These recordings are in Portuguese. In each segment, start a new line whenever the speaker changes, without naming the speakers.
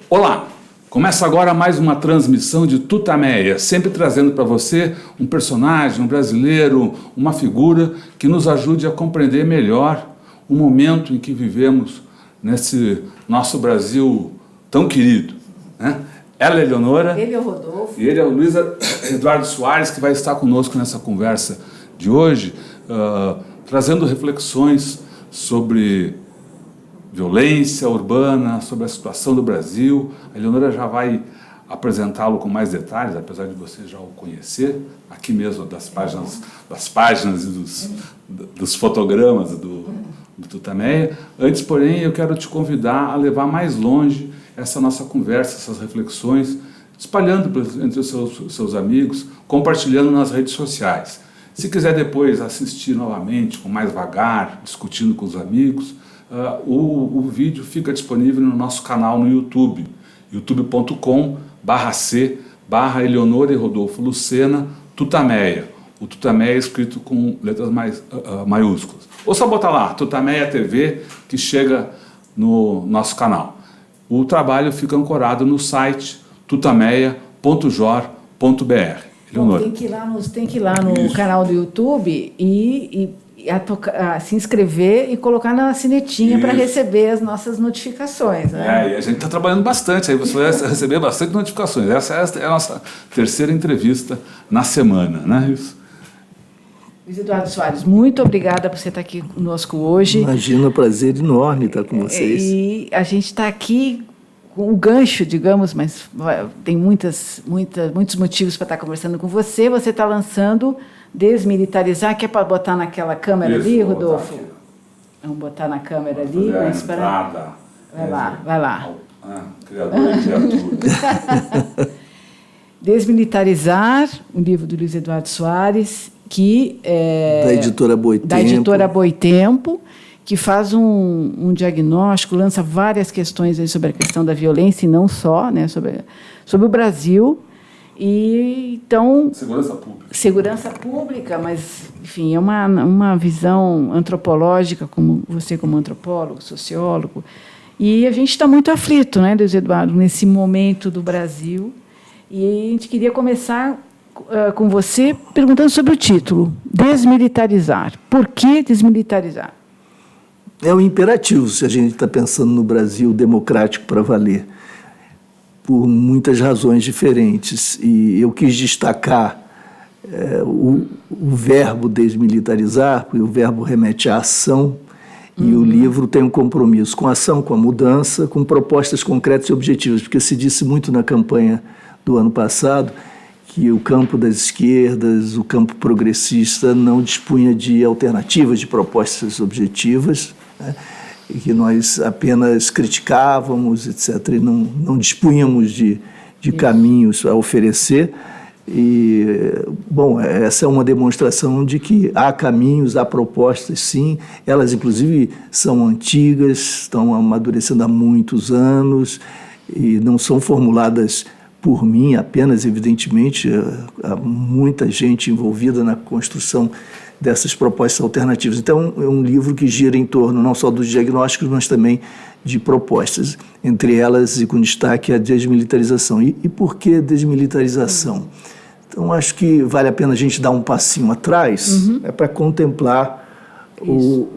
Olá! Começa agora mais uma transmissão de Tutameia, sempre trazendo para você um personagem, um brasileiro, uma figura que nos ajude a compreender melhor o momento em que vivemos nesse nosso Brasil tão querido, né? Ela é Eleonora.
Ele é o Rodolfo.
E ele é o Luiz Eduardo Soares, que vai estar conosco nessa conversa de hoje, trazendo reflexões sobre violência urbana, sobre a situação do Brasil. A Eleonora já vai apresentá-lo com mais detalhes, apesar de você já o conhecer, aqui mesmo das páginas e dos fotogramas do Tutameia. Antes, porém, eu quero te convidar a levar mais longe essa nossa conversa, essas reflexões, espalhando entre os seus amigos, compartilhando nas redes sociais. Se quiser depois assistir novamente, com mais vagar, discutindo com os amigos, o vídeo fica disponível no nosso canal no YouTube, youtube.com/C/Eleonora e Rodolfo Lucena Tutameia. O Tutameia é escrito com letras maiúsculas. Ou só botar lá, Tutameia TV, que chega no nosso canal. O trabalho fica ancorado no site tutameia.jor.br.
Bom, tem que ir lá no canal do YouTube e se inscrever e colocar na sinetinha para receber as nossas notificações, né?
E a gente está trabalhando bastante, aí você vai receber bastante notificações. Essa é a nossa terceira entrevista na semana, né? Isso.
Luiz Eduardo Soares, muito obrigada por você estar aqui conosco hoje.
Imagina, um prazer enorme estar com vocês.
E a gente está aqui com o gancho, digamos, mas tem muitos motivos para estar conversando com você. Você está lançando Desmilitarizar, que é para botar naquela câmera ali, Rodolfo? Vamos botar na câmera ali. Vai lá.
Criador de criatura.
Desmilitarizar, um livro do Luiz Eduardo Soares, que é
da editora Boitempo,
que faz um diagnóstico, lança várias questões aí sobre a questão da violência, e não só, né, sobre o Brasil. E, então, segurança pública, mas, enfim, é uma visão antropológica, como você como antropólogo, sociólogo. E a gente está muito aflito, né, Luiz Eduardo, nesse momento do Brasil. E a gente queria começar com você perguntando sobre o título, Desmilitarizar. Por que desmilitarizar?
É um imperativo se a gente está pensando no Brasil democrático para valer, por muitas razões diferentes. E eu quis destacar o verbo desmilitarizar, porque o verbo remete à ação, e o livro tem um compromisso com a ação, com a mudança, com propostas concretas e objetivas, porque se disse muito na campanha do ano passado que o campo das esquerdas, o campo progressista, não dispunha de alternativas, de propostas objetivas, né? E que nós apenas criticávamos, etc., e não dispunhamos de caminhos a oferecer. E, bom, essa é uma demonstração de que há caminhos, há propostas, sim. Elas, inclusive, são antigas, estão amadurecendo há muitos anos e não são formuladas por mim apenas, evidentemente. Há muita gente envolvida na construção dessas propostas alternativas. Então, é um livro que gira em torno não só dos diagnósticos, mas também de propostas, entre elas e com destaque a desmilitarização. E por que desmilitarização? Então, acho que vale a pena a gente dar um passinho atrás, para contemplar o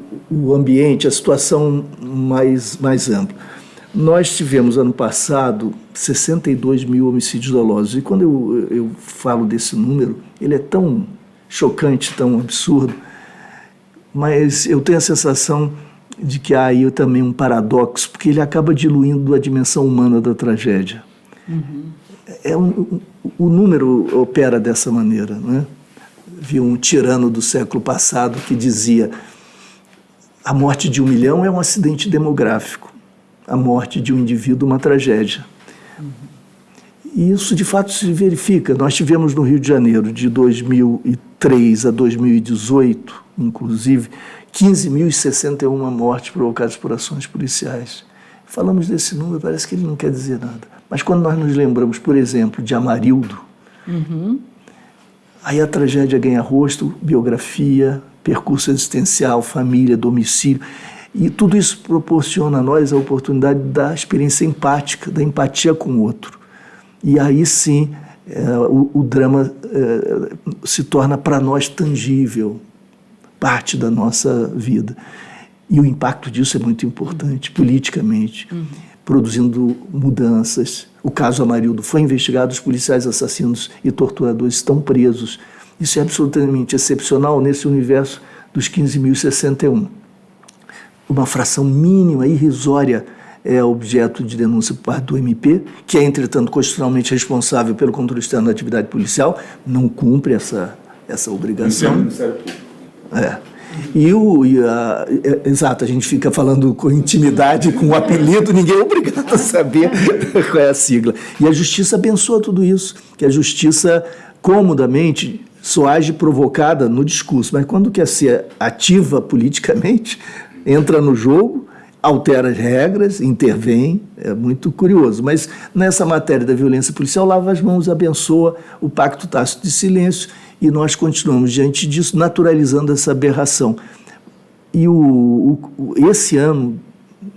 ambiente, a situação mais ampla. Nós tivemos, ano passado, 62 mil homicídios dolosos. E quando eu falo desse número, ele é tão chocante, tão absurdo, mas eu tenho a sensação de que há aí também um paradoxo, porque ele acaba diluindo a dimensão humana da tragédia. O número opera dessa maneira, não é? Vi um tirano do século passado que dizia: a morte de 1 milhão é um acidente demográfico, a morte de um indivíduo uma tragédia. E isso, de fato, se verifica. Nós tivemos no Rio de Janeiro, de 2003 a 2018, inclusive, 15.061 mortes provocadas por ações policiais. Falamos desse número, parece que ele não quer dizer nada. Mas quando nós nos lembramos, por exemplo, de Amarildo, aí a tragédia ganha rosto, biografia, percurso existencial, família, domicílio. E tudo isso proporciona a nós a oportunidade da experiência empática, da empatia com o outro. E aí sim, o drama se torna para nós tangível, parte da nossa vida. E o impacto disso é muito importante, politicamente, produzindo mudanças. O caso Amarildo foi investigado, os policiais assassinos e torturadores estão presos. Isso é absolutamente excepcional nesse universo dos 15.061. Uma fração mínima, irrisória, é objeto de denúncia por parte do MP, que é, entretanto, constitucionalmente responsável pelo controle externo da atividade policial, não cumpre essa obrigação.
Ministério Público.
Exato, a gente fica falando com intimidade, com o apelido, ninguém é obrigado a saber qual é a sigla. E a justiça abençoa tudo isso, que a justiça, comodamente, só age provocada no discurso, mas quando quer ser ativa politicamente, entra no jogo, altera as regras, intervém, é muito curioso. Mas nessa matéria da violência policial, lava as mãos, abençoa o pacto tácito de silêncio e nós continuamos diante disso, naturalizando essa aberração. E esse ano,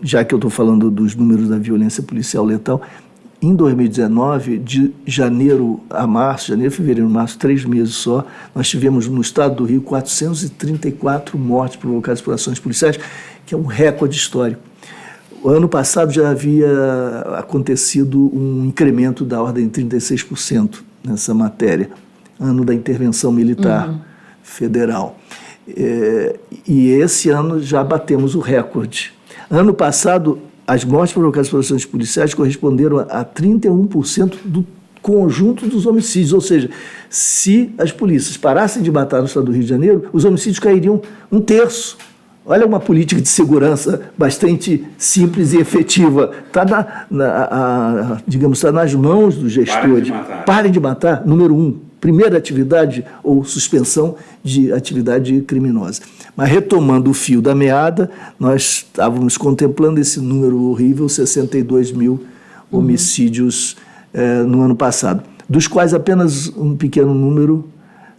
já que eu estou falando dos números da violência policial letal, em 2019, de janeiro a março, fevereiro, março, 3 meses só, nós tivemos no estado do Rio 434 mortes provocadas por ações policiais, que é um recorde histórico. O ano passado já havia acontecido um incremento da ordem de 36% nessa matéria, ano da intervenção militar federal. E esse ano já batemos o recorde. Ano passado, as mortes provocadas por ações policiais corresponderam a 31% do conjunto dos homicídios, ou seja, se as polícias parassem de matar no estado do Rio de Janeiro, os homicídios cairiam 1/3. Olha uma política de segurança bastante simples e efetiva. Está nas mãos dos gestores. Parem de matar, número 1. Primeira atividade ou suspensão de atividade criminosa. Mas retomando o fio da meada, nós estávamos contemplando esse número horrível, 62 mil homicídios no ano passado, dos quais apenas um pequeno número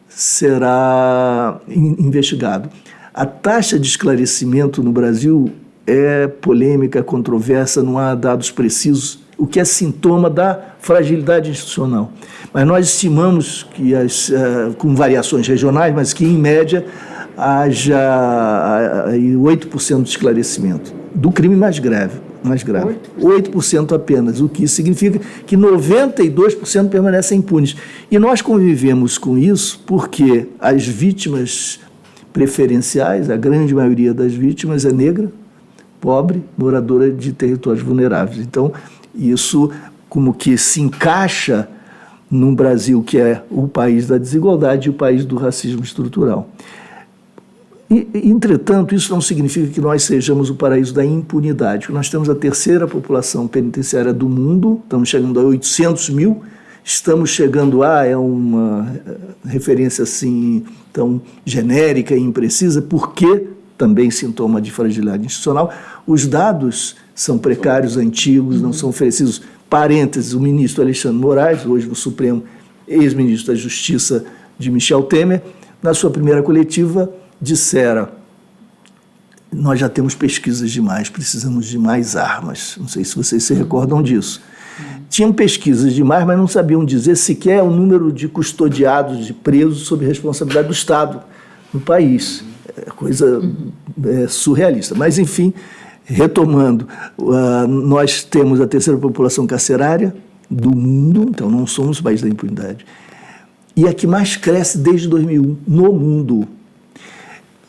será investigado. A taxa de esclarecimento no Brasil é polêmica, controversa, não há dados precisos, o que é sintoma da fragilidade institucional. Mas nós estimamos que, com variações regionais, mas que, em média, haja 8% de esclarecimento do crime mais grave. 8% apenas, o que significa que 92% permanecem impunes. E nós convivemos com isso porque as vítimas preferenciais, a grande maioria das vítimas é negra, pobre, moradora de territórios vulneráveis. Então, isso como que se encaixa num Brasil que é o país da desigualdade e o país do racismo estrutural. Entretanto, isso não significa que nós sejamos o paraíso da impunidade. Nós temos a terceira população penitenciária do mundo, estamos chegando a 800 mil, estamos chegando é uma referência assim tão genérica e imprecisa, porque também sintoma de fragilidade institucional. Os dados são precários, antigos, não são oferecidos. Parênteses, o ministro Alexandre Moraes, hoje no Supremo, ex-ministro da Justiça de Michel Temer, na sua primeira coletiva, dissera: nós já temos pesquisas demais, precisamos de mais armas. Não sei se vocês se recordam disso. Tinham pesquisas demais, mas não sabiam dizer sequer o número de custodiados, de presos sob responsabilidade do Estado no país. É coisa surrealista. Mas, enfim, retomando, nós temos a terceira população carcerária do mundo, então não somos o país da impunidade. E a que mais cresce desde 2001 no mundo.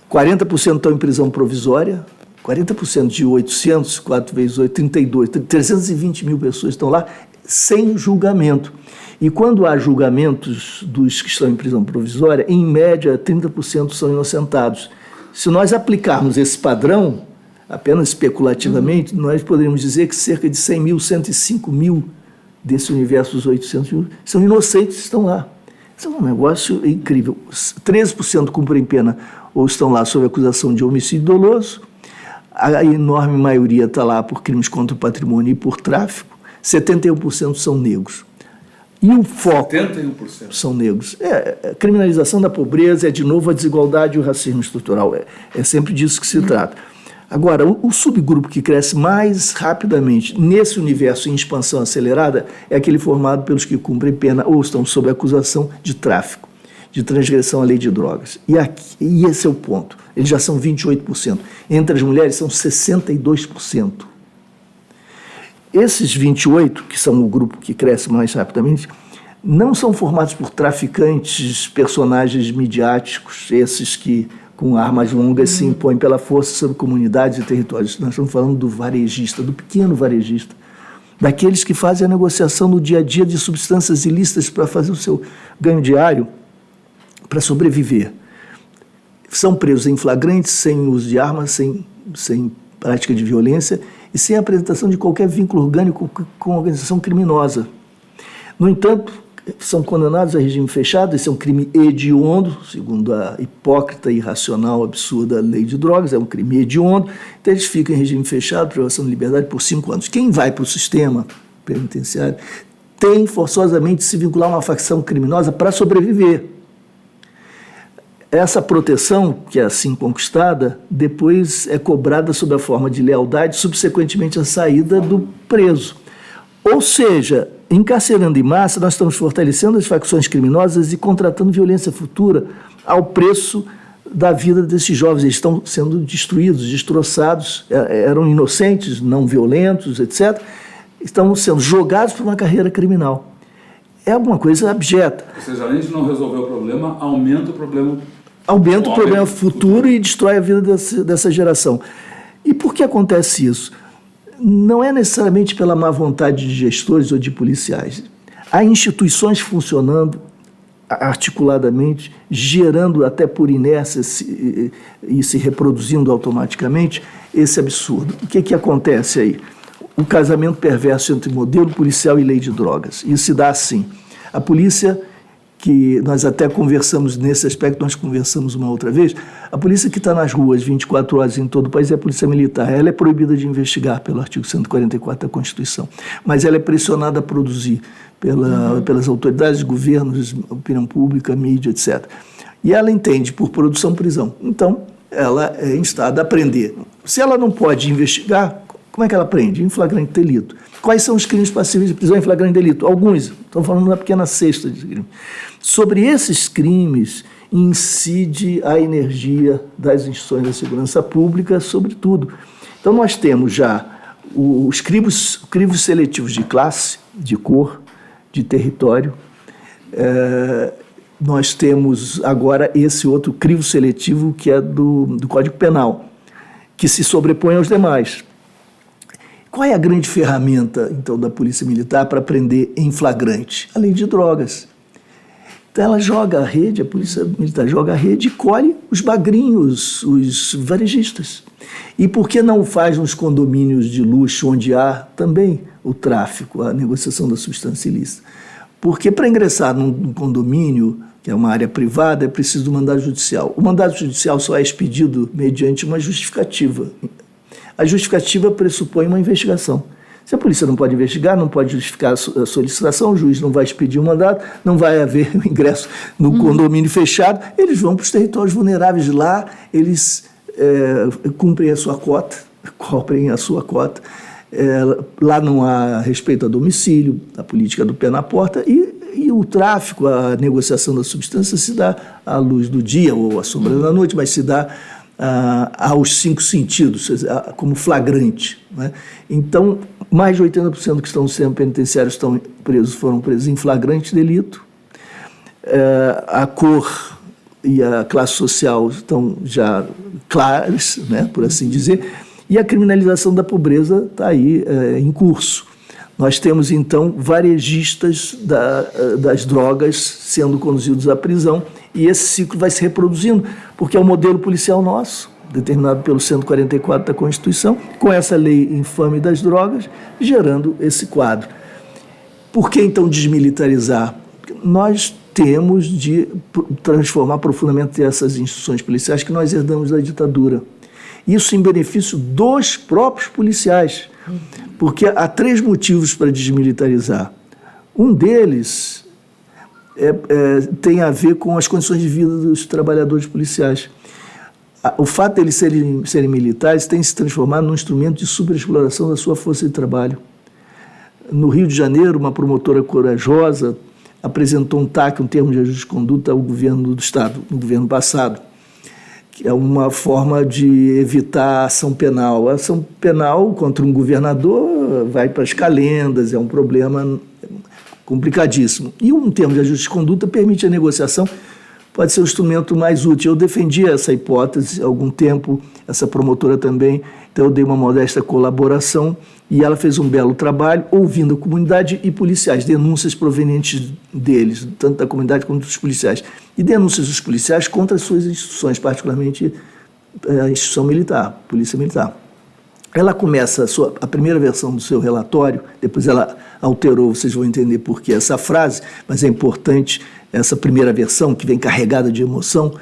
40% estão em prisão provisória, 40% de 800, 4 vezes 8, 32, 320 mil pessoas estão lá sem julgamento. E quando há julgamentos dos que estão em prisão provisória, em média, 30% são inocentados. Se nós aplicarmos esse padrão, apenas especulativamente, nós poderíamos dizer que cerca de 100 mil, 105 mil desse universo dos 800 mil são inocentes, estão lá. Isso é um negócio incrível. 13% cumprem pena ou estão lá sob acusação de homicídio doloso. A enorme maioria está lá por crimes contra o patrimônio e por tráfico. 71% são negros. E o foco
71%
são negros. A criminalização da pobreza é, de novo, a desigualdade e o racismo estrutural. É sempre disso que se trata. Agora, o subgrupo que cresce mais rapidamente nesse universo em expansão acelerada é aquele formado pelos que cumprem pena ou estão sob acusação de tráfico, de transgressão à lei de drogas. E esse é o ponto. Eles já são 28%. Entre as mulheres são 62%. Esses 28%, que são o grupo que cresce mais rapidamente, não são formados por traficantes, personagens midiáticos, esses que com armas longas se impõem pela força sobre comunidades e territórios. Nós estamos falando do varejista, do pequeno varejista, daqueles que fazem a negociação no dia a dia de substâncias ilícitas para fazer o seu ganho diário, para sobreviver. São presos em flagrantes, sem uso de armas, sem prática de violência e sem apresentação de qualquer vínculo orgânico com a organização criminosa. No entanto, são condenados a regime fechado. Esse é um crime hediondo, segundo a hipócrita, irracional, absurda lei de drogas, é um crime hediondo. Então eles ficam em regime fechado, privação de liberdade por 5 anos. Quem vai para o sistema penitenciário tem forçosamente de se vincular a uma facção criminosa para sobreviver. Essa proteção, que é assim conquistada, depois é cobrada sob a forma de lealdade, subsequentemente à saída do preso. Ou seja, encarcerando em massa, nós estamos fortalecendo as facções criminosas e contratando violência futura ao preço da vida desses jovens. Eles estão sendo destruídos, destroçados, eram inocentes, não violentos, etc. Estão sendo jogados para uma carreira criminal. É alguma coisa abjeta.
Ou seja, além de não resolver o problema, aumenta o problema.
Aumenta o problema futuro e destrói a vida dessa geração. E por que acontece isso? Não é necessariamente pela má vontade de gestores ou de policiais. Há instituições funcionando articuladamente, gerando até por inércia e se reproduzindo automaticamente esse absurdo. O que acontece aí? O casamento perverso entre modelo policial e lei de drogas. Isso se dá assim. A polícia, que nós até conversamos nesse aspecto, nós conversamos uma outra vez, a polícia que está nas ruas 24 horas em todo o país é a polícia militar. Ela é proibida de investigar pelo artigo 144 da Constituição, mas ela é pressionada a produzir pelas autoridades, governos, opinião pública, mídia, etc. E ela entende por produção prisão. Então, ela é instada a prender. Se ela não pode investigar, como é que ela prende? Em flagrante delito. Quais são os crimes passíveis de prisão em flagrante delito? Alguns. Estou falando da pequena cesta de crimes. Sobre esses crimes incide a energia das instituições da segurança pública, sobretudo. Então, nós temos já os crivos seletivos de classe, de cor, de território. Nós temos agora esse outro crivo seletivo que é do Código Penal, que se sobrepõe aos demais. Qual é a grande ferramenta, então, da Polícia Militar para prender em flagrante? A lei de drogas. Então, ela joga a rede, a Polícia Militar joga a rede e colhe os bagrinhos, os varejistas. E por que não faz nos condomínios de luxo, onde há também o tráfico, a negociação da substância ilícita? Porque para ingressar num condomínio, que é uma área privada, é preciso do mandado judicial. O mandado judicial só é expedido mediante uma justificativa. A justificativa pressupõe uma investigação. Se a polícia não pode investigar, não pode justificar a solicitação, o juiz não vai expedir o mandato, não vai haver o ingresso no condomínio fechado, eles vão para os territórios vulneráveis. Lá eles cumprem a sua cota, cobrem a sua cota. Lá não há respeito a domicílio, a política do pé na porta, e o tráfico, a negociação da substância se dá à luz do dia ou à sombra da noite, mas se dá aos 5 sentidos, como flagrante, né? Então, mais de 80% que estão no sistema penitenciário foram presos em flagrante delito. A cor e a classe social estão já claras, né, por assim dizer, e a criminalização da pobreza está aí em curso. Nós temos, então, varejistas das drogas sendo conduzidos à prisão, e esse ciclo vai se reproduzindo, porque é o modelo policial nosso, determinado pelo 144 da Constituição, com essa lei infame das drogas, gerando esse quadro. Por que, então, desmilitarizar? Nós temos de transformar profundamente essas instituições policiais que nós herdamos da ditadura. Isso em benefício dos próprios policiais, porque há 3 motivos para desmilitarizar. Um deles tem a ver com as condições de vida dos trabalhadores policiais. O fato de eles serem militares tem se transformado num instrumento de superexploração da sua força de trabalho. No Rio de Janeiro, uma promotora corajosa apresentou um TAC, um termo de ajuste de conduta, ao governo do Estado, no governo passado, que é uma forma de evitar a ação penal. A ação penal contra um governador vai para as calendas, é um problema complicadíssimo. E um termo de ajuste de conduta permite a negociação, pode ser um instrumento mais útil. Eu defendi essa hipótese há algum tempo, essa promotora também, então eu dei uma modesta colaboração e ela fez um belo trabalho, ouvindo a comunidade e policiais, denúncias provenientes deles, tanto da comunidade quanto dos policiais, e denúncias dos policiais contra as suas instituições, particularmente a instituição militar, a Polícia Militar. Ela começa a primeira versão do seu relatório, depois ela alterou, vocês vão entender por que essa frase, mas é importante essa primeira versão, que vem carregada de emoção,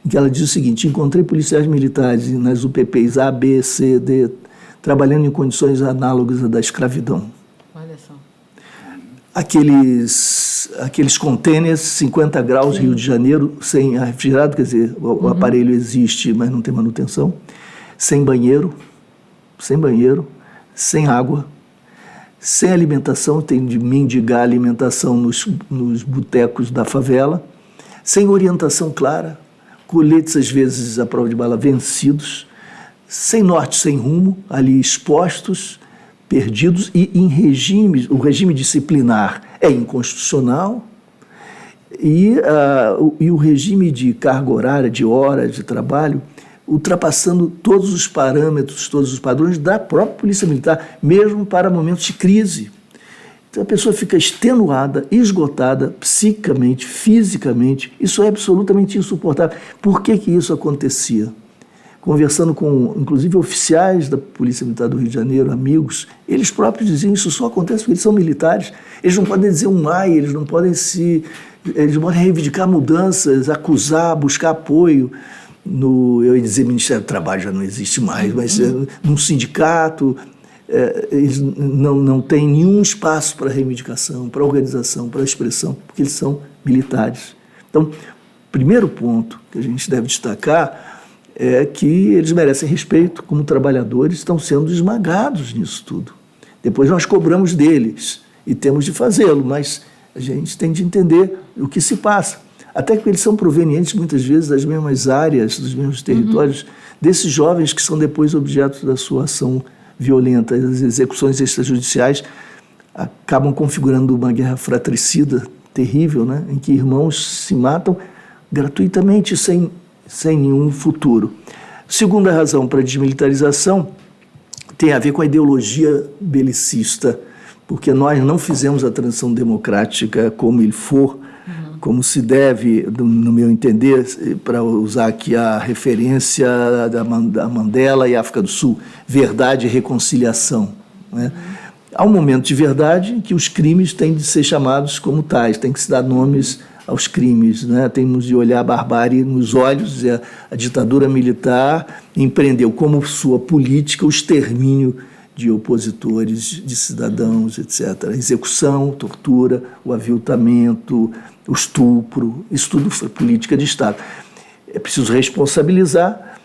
em que ela diz o seguinte: encontrei policiais militares nas UPPs A, B, C, D, trabalhando em condições análogas à da escravidão. Olha só. Aqueles contêineres, 50 graus, Sim. Rio de Janeiro, sem ar refrigerado, quer dizer, o aparelho existe, mas não tem manutenção, sem banheiro, sem água, sem alimentação, tem de mendigar alimentação nos botecos da favela, sem orientação clara, coletes às vezes à prova de bala vencidos, sem norte, sem rumo, ali expostos, perdidos e em o regime disciplinar é inconstitucional e o regime de carga horária, de horas de trabalho, ultrapassando todos os parâmetros, todos os padrões da própria Polícia Militar, mesmo para momentos de crise. Então a pessoa fica extenuada, esgotada, psicamente, fisicamente. Isso é absolutamente insuportável. Por que isso acontecia? Conversando com, inclusive, oficiais da Polícia Militar do Rio de Janeiro, amigos, eles próprios diziam que isso só acontece porque eles são militares. Eles não podem dizer um ai, eles não podem reivindicar mudanças, acusar, buscar apoio. Eu ia dizer Ministério do Trabalho já não existe mais, mas num sindicato, eles não têm nenhum espaço para reivindicação, para organização, para expressão, porque eles são militares. Então, primeiro ponto que a gente deve destacar é que eles merecem respeito como trabalhadores, estão sendo esmagados nisso tudo. Depois nós cobramos deles e temos de fazê-lo, mas a gente tem de entender o que se passa. Até que eles são provenientes, muitas vezes, das mesmas áreas, dos mesmos territórios, desses jovens que são depois objeto da sua ação violenta. As execuções extrajudiciais acabam configurando uma guerra fratricida terrível, né, em que irmãos se matam gratuitamente, sem nenhum futuro. Segunda razão para a desmilitarização tem a ver com a ideologia belicista, porque nós não fizemos a transição democrática como ele for, como se deve, no meu entender, para usar aqui a referência da Mandela e África do Sul, verdade e reconciliação. Né? Há um momento de verdade em que os crimes têm de ser chamados como tais, tem que se dar nomes aos crimes. Né? Temos de olhar a barbárie nos olhos, e a ditadura militar empreendeu como sua política o extermínio de opositores, de cidadãos, etc. A execução, tortura, o aviltamento, o estupro, isso tudo foi política de Estado. É preciso responsabilizar,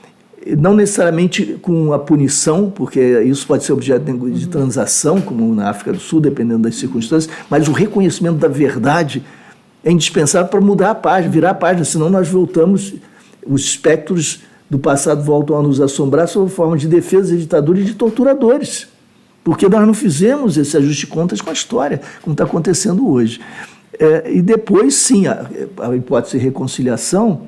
não necessariamente com a punição, porque isso pode ser objeto de transação, como na África do Sul, dependendo das circunstâncias, mas o reconhecimento da verdade é indispensável para mudar a página, virar a página, senão nós voltamos, os espectros do passado voltam a nos assombrar sob forma de defesa de ditadura e de torturadores, porque nós não fizemos esse ajuste de contas com a história, como está acontecendo hoje. E depois, sim, a hipótese de reconciliação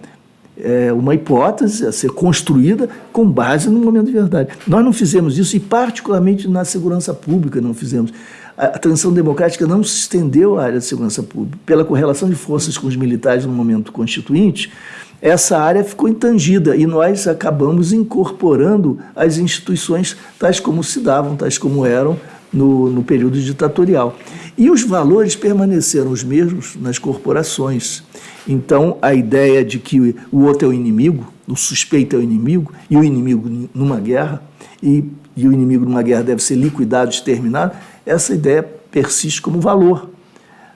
é uma hipótese a ser construída com base no momento de verdade. Nós não fizemos isso, e particularmente na segurança pública não fizemos. A transição democrática não se estendeu à área de segurança pública. Pela correlação de forças com os militares no momento constituinte, essa área ficou intangida e nós acabamos incorporando as instituições tais como se davam, tais como eram no período ditatorial. E os valores permaneceram os mesmos nas corporações. Então, a ideia de que o outro é o inimigo, o suspeito é o inimigo, e o inimigo numa guerra, e o inimigo numa guerra deve ser liquidado, exterminado, essa ideia persiste como valor,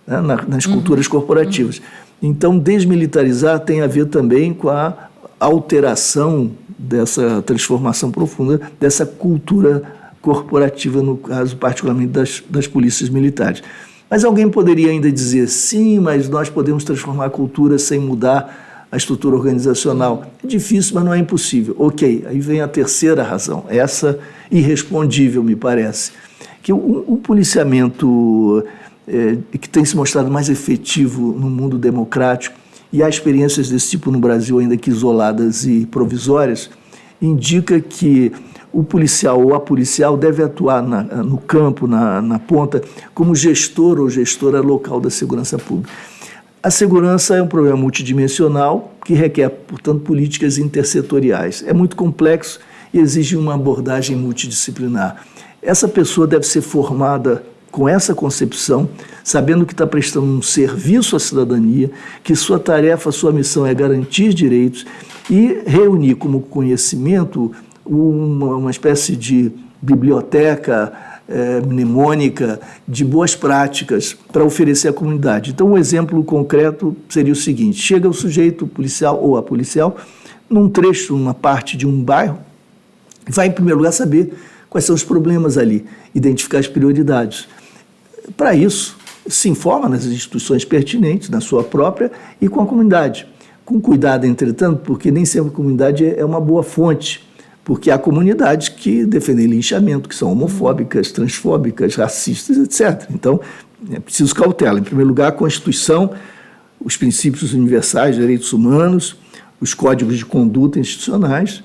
né, nas culturas corporativas. Então, desmilitarizar tem a ver também com a alteração dessa transformação profunda, dessa cultura corporativa, no caso, particularmente das polícias militares. Mas alguém poderia ainda dizer, sim, mas nós podemos transformar a cultura sem mudar a estrutura organizacional. É difícil, mas não é impossível. Ok, aí vem a terceira razão, essa irrespondível, me parece, que o policiamento que tem se mostrado mais efetivo no mundo democrático, e há experiências desse tipo no Brasil, ainda que isoladas e provisórias, indica que o policial ou a policial deve atuar no campo, na ponta, como gestor ou gestora local da segurança pública. A segurança é um problema multidimensional que requer, portanto, políticas intersetoriais. É muito complexo e exige uma abordagem multidisciplinar. Essa pessoa deve ser formada com essa concepção, sabendo que está prestando um serviço à cidadania, que sua tarefa, sua missão é garantir direitos e reunir como conhecimento uma espécie de biblioteca mnemônica de boas práticas para oferecer à comunidade. Então, um exemplo concreto seria o seguinte: chega o sujeito, o policial ou a policial, num trecho, numa parte de um bairro, vai, em primeiro lugar, saber quais são os problemas ali, identificar as prioridades. Para isso, se informa nas instituições pertinentes, na sua própria e com a comunidade. Com cuidado, entretanto, porque nem sempre a comunidade é uma boa fonte, porque há comunidades que defendem linchamento, que são homofóbicas, transfóbicas, racistas, etc. Então, é preciso cautela. Em primeiro lugar, a Constituição, os princípios universais, direitos humanos, os códigos de conduta institucionais,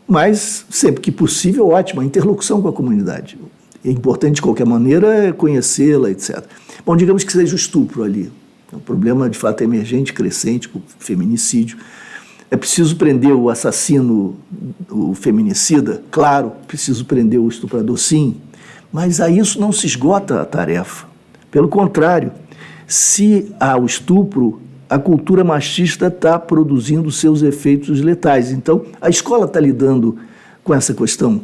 mas, sempre que possível, ótima, a interlocução com a comunidade. É importante, de qualquer maneira, conhecê-la, etc. Bom, digamos que seja o estupro ali. É um problema, de fato, emergente, crescente, o feminicídio. É preciso prender o assassino, o feminicida? Claro, preciso prender o estuprador, sim. Mas a isso não se esgota a tarefa. Pelo contrário, se há o estupro, a cultura machista está produzindo seus efeitos letais. Então, a escola está lidando com essa questão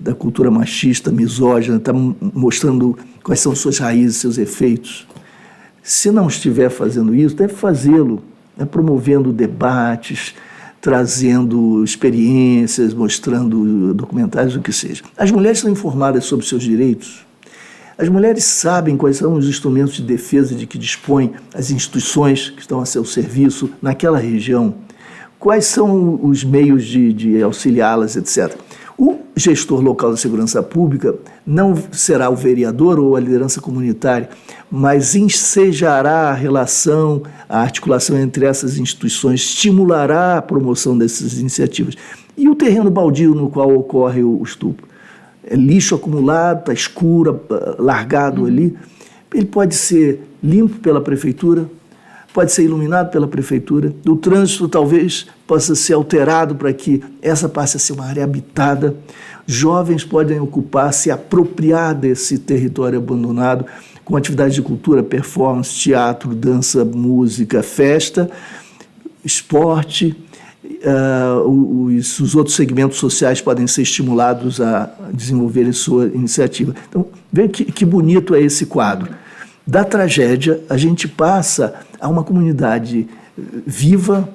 da cultura machista, misógina, está mostrando quais são suas raízes, seus efeitos. Se não estiver fazendo isso, deve fazê-lo, promovendo debates, trazendo experiências, mostrando documentários, o que seja. As mulheres são informadas sobre seus direitos. As mulheres sabem quais são os instrumentos de defesa de que dispõem as instituições que estão a seu serviço naquela região. Quais são os meios de auxiliá-las, etc. O gestor local da segurança pública não será o vereador ou a liderança comunitária, mas ensejará a relação, a articulação entre essas instituições, estimulará a promoção dessas iniciativas. E o terreno baldio no qual ocorre o estupro? É lixo acumulado, está escuro, largado ali. Ele pode ser limpo pela prefeitura, pode ser iluminado pela prefeitura. O trânsito talvez possa ser alterado para que essa passe a ser uma área habitada. Jovens podem ocupar, se apropriar desse território abandonado com atividades de cultura, performance, teatro, dança, música, festa, esporte. Os outros segmentos sociais podem ser estimulados a desenvolverem sua iniciativa. Então, veja que bonito é esse quadro. Da tragédia, a gente passa a uma comunidade viva,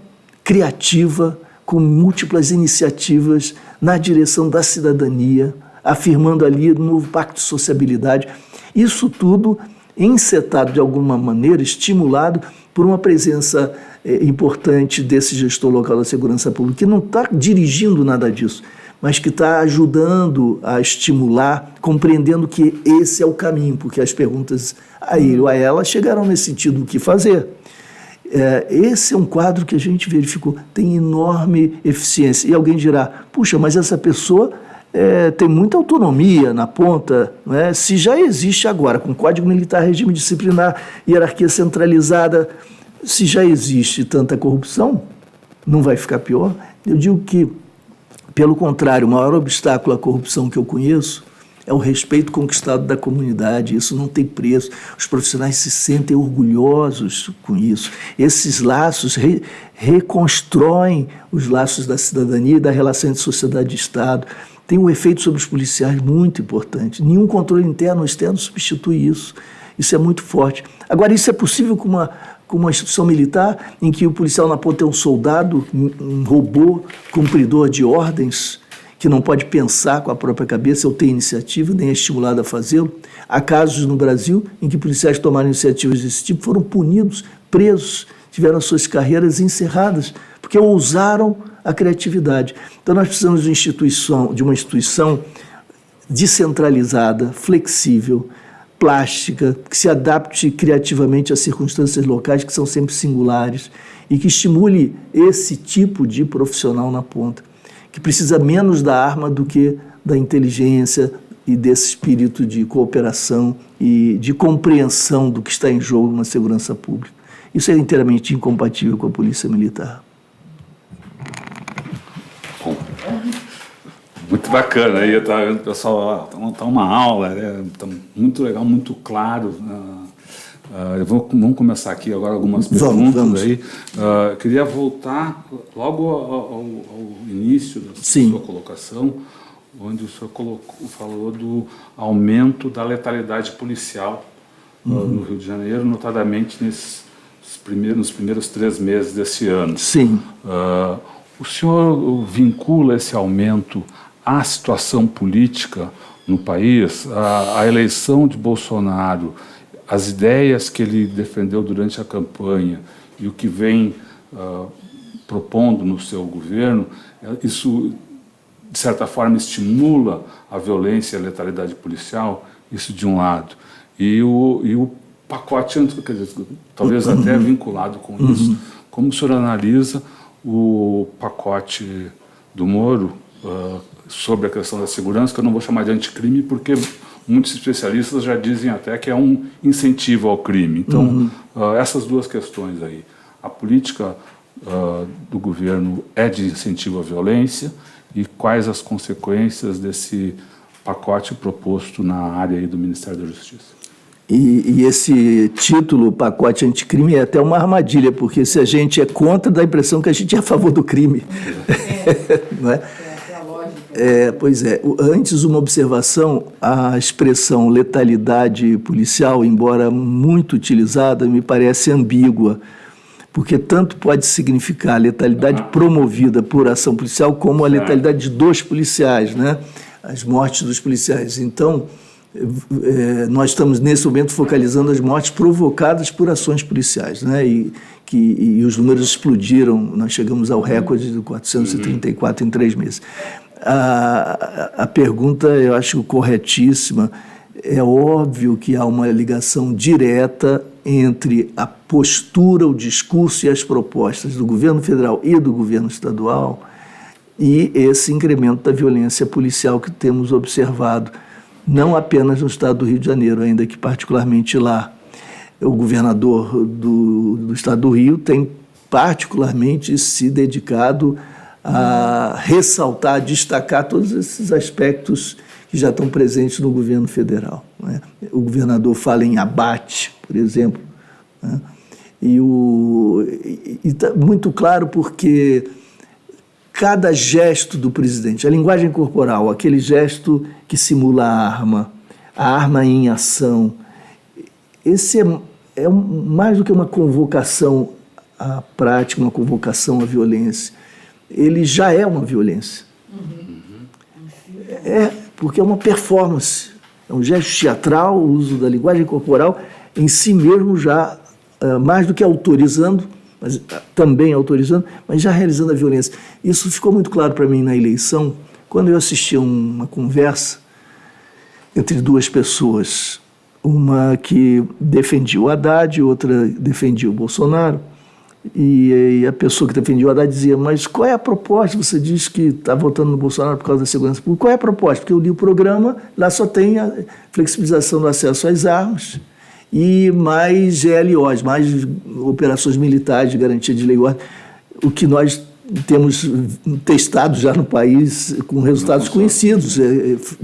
criativa, com múltiplas iniciativas na direção da cidadania, afirmando ali um novo pacto de sociabilidade. Isso tudo encetado de alguma maneira, estimulado por uma presença importante desse gestor local da segurança pública, que não está dirigindo nada disso, mas que está ajudando a estimular, compreendendo que esse é o caminho, porque as perguntas a ele ou a ela chegaram nesse sentido: o que fazer? Esse é um quadro que a gente verificou, tem enorme eficiência. E alguém dirá: puxa, mas essa pessoa tem muita autonomia na ponta, não é? Se já existe agora, com Código Militar, regime disciplinar, hierarquia centralizada, se já existe tanta corrupção, não vai ficar pior? Eu digo que, pelo contrário, o maior obstáculo à corrupção que eu conheço é o respeito conquistado da comunidade. Isso não tem preço. Os profissionais se sentem orgulhosos com isso. Esses laços reconstroem os laços da cidadania e da relação entre sociedade e Estado. Tem um efeito sobre os policiais muito importante. Nenhum controle interno ou externo substitui isso. Isso é muito forte. Agora, isso é possível com como uma instituição militar em que o policial na ponta é um soldado, um robô, cumpridor de ordens, que não pode pensar com a própria cabeça ou ter iniciativa, nem é estimulado a fazê-lo. Há casos no Brasil em que policiais tomaram iniciativas desse tipo, foram punidos, presos, tiveram suas carreiras encerradas, porque ousaram a criatividade. Então nós precisamos de uma instituição descentralizada, flexível, plástica, que se adapte criativamente às circunstâncias locais, que são sempre singulares, e que estimule esse tipo de profissional na ponta, que precisa menos da arma do que da inteligência e desse espírito de cooperação e de compreensão do que está em jogo na segurança pública. Isso é inteiramente incompatível com a polícia militar.
Muito bacana, aí eu estava vendo o pessoal, está uma aula, tá muito legal, muito claro. Vamos começar aqui agora algumas perguntas.
Vamos.
Aí. Queria voltar logo ao início da sua colocação, onde o senhor falou do aumento da letalidade policial no Rio de Janeiro, notadamente nos primeiros 3 meses desse ano.
Sim.
O senhor vincula esse aumento à situação política no país, a eleição de Bolsonaro, as ideias que ele defendeu durante a campanha e o que vem propondo no seu governo, isso, de certa forma, estimula a violência e a letalidade policial, isso de um lado. E o pacote, quer dizer, talvez até vinculado com isso, como o senhor analisa o pacote do Moro sobre a questão da segurança, que eu não vou chamar de anticrime, porque muitos especialistas já dizem até que é um incentivo ao crime. Então, essas duas questões aí. A política do governo é de incentivo à violência e quais as consequências desse pacote proposto na área aí do Ministério da Justiça?
E esse título, pacote anticrime, é até uma armadilha, porque se a gente é contra, dá a impressão que a gente é a favor do crime. Não é? Pois é. Antes, uma observação, a expressão letalidade policial, embora muito utilizada, me parece ambígua, porque tanto pode significar a letalidade promovida por ação policial, como a letalidade dos policiais, né? As mortes dos policiais. Então, nós estamos, nesse momento, focalizando as mortes provocadas por ações policiais, né? E os números explodiram, nós chegamos ao recorde de 434 em 3 meses. A pergunta, eu acho corretíssima. É óbvio que há uma ligação direta entre a postura, o discurso e as propostas do governo federal e do governo estadual e esse incremento da violência policial que temos observado, não apenas no estado do Rio de Janeiro, ainda que particularmente lá. O governador do estado do Rio tem particularmente se dedicado a ressaltar, a destacar todos esses aspectos que já estão presentes no governo federal, né? O governador fala em abate, por exemplo, né? E está muito claro porque cada gesto do presidente, a linguagem corporal, aquele gesto que simula a arma em ação, esse é mais do que uma convocação à prática, uma convocação à violência. Ele já é uma violência. Porque é uma performance, é um gesto teatral, o uso da linguagem corporal em si mesmo já, mais do que autorizando, mas também autorizando, mas já realizando a violência. Isso ficou muito claro para mim na eleição, quando eu assisti a uma conversa entre 2 pessoas, uma que defendia o Haddad, outra defendia o Bolsonaro, e a pessoa que defendia o Haddad dizia, mas qual é a proposta? Você diz que está votando no Bolsonaro por causa da segurança pública. Qual é a proposta? Porque eu li o programa, lá só tem a flexibilização do acesso às armas e mais GLOs, mais operações militares de garantia de lei e ordem, o que nós temos testado já no país com resultados conhecidos,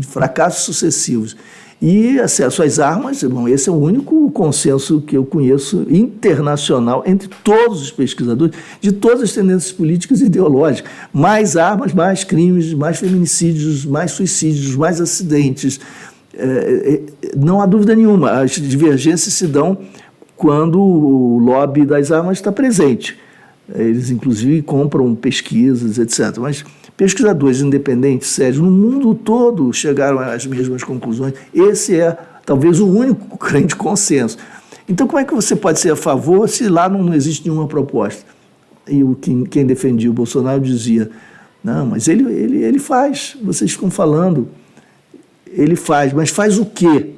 fracassos sucessivos. E acesso às armas, bom, esse é o único consenso que eu conheço internacional entre todos os pesquisadores de todas as tendências políticas e ideológicas. Mais armas, mais crimes, mais feminicídios, mais suicídios, mais acidentes. Não há dúvida nenhuma, as divergências se dão quando o lobby das armas está presente. Eles, inclusive, compram pesquisas, etc. Mas pesquisadores independentes, sérios, no mundo todo chegaram às mesmas conclusões. Esse é, talvez, o único grande consenso. Então, como é que você pode ser a favor se lá não existe nenhuma proposta? E quem defendia o Bolsonaro dizia, não, mas ele faz, vocês ficam falando, ele faz, mas faz o quê?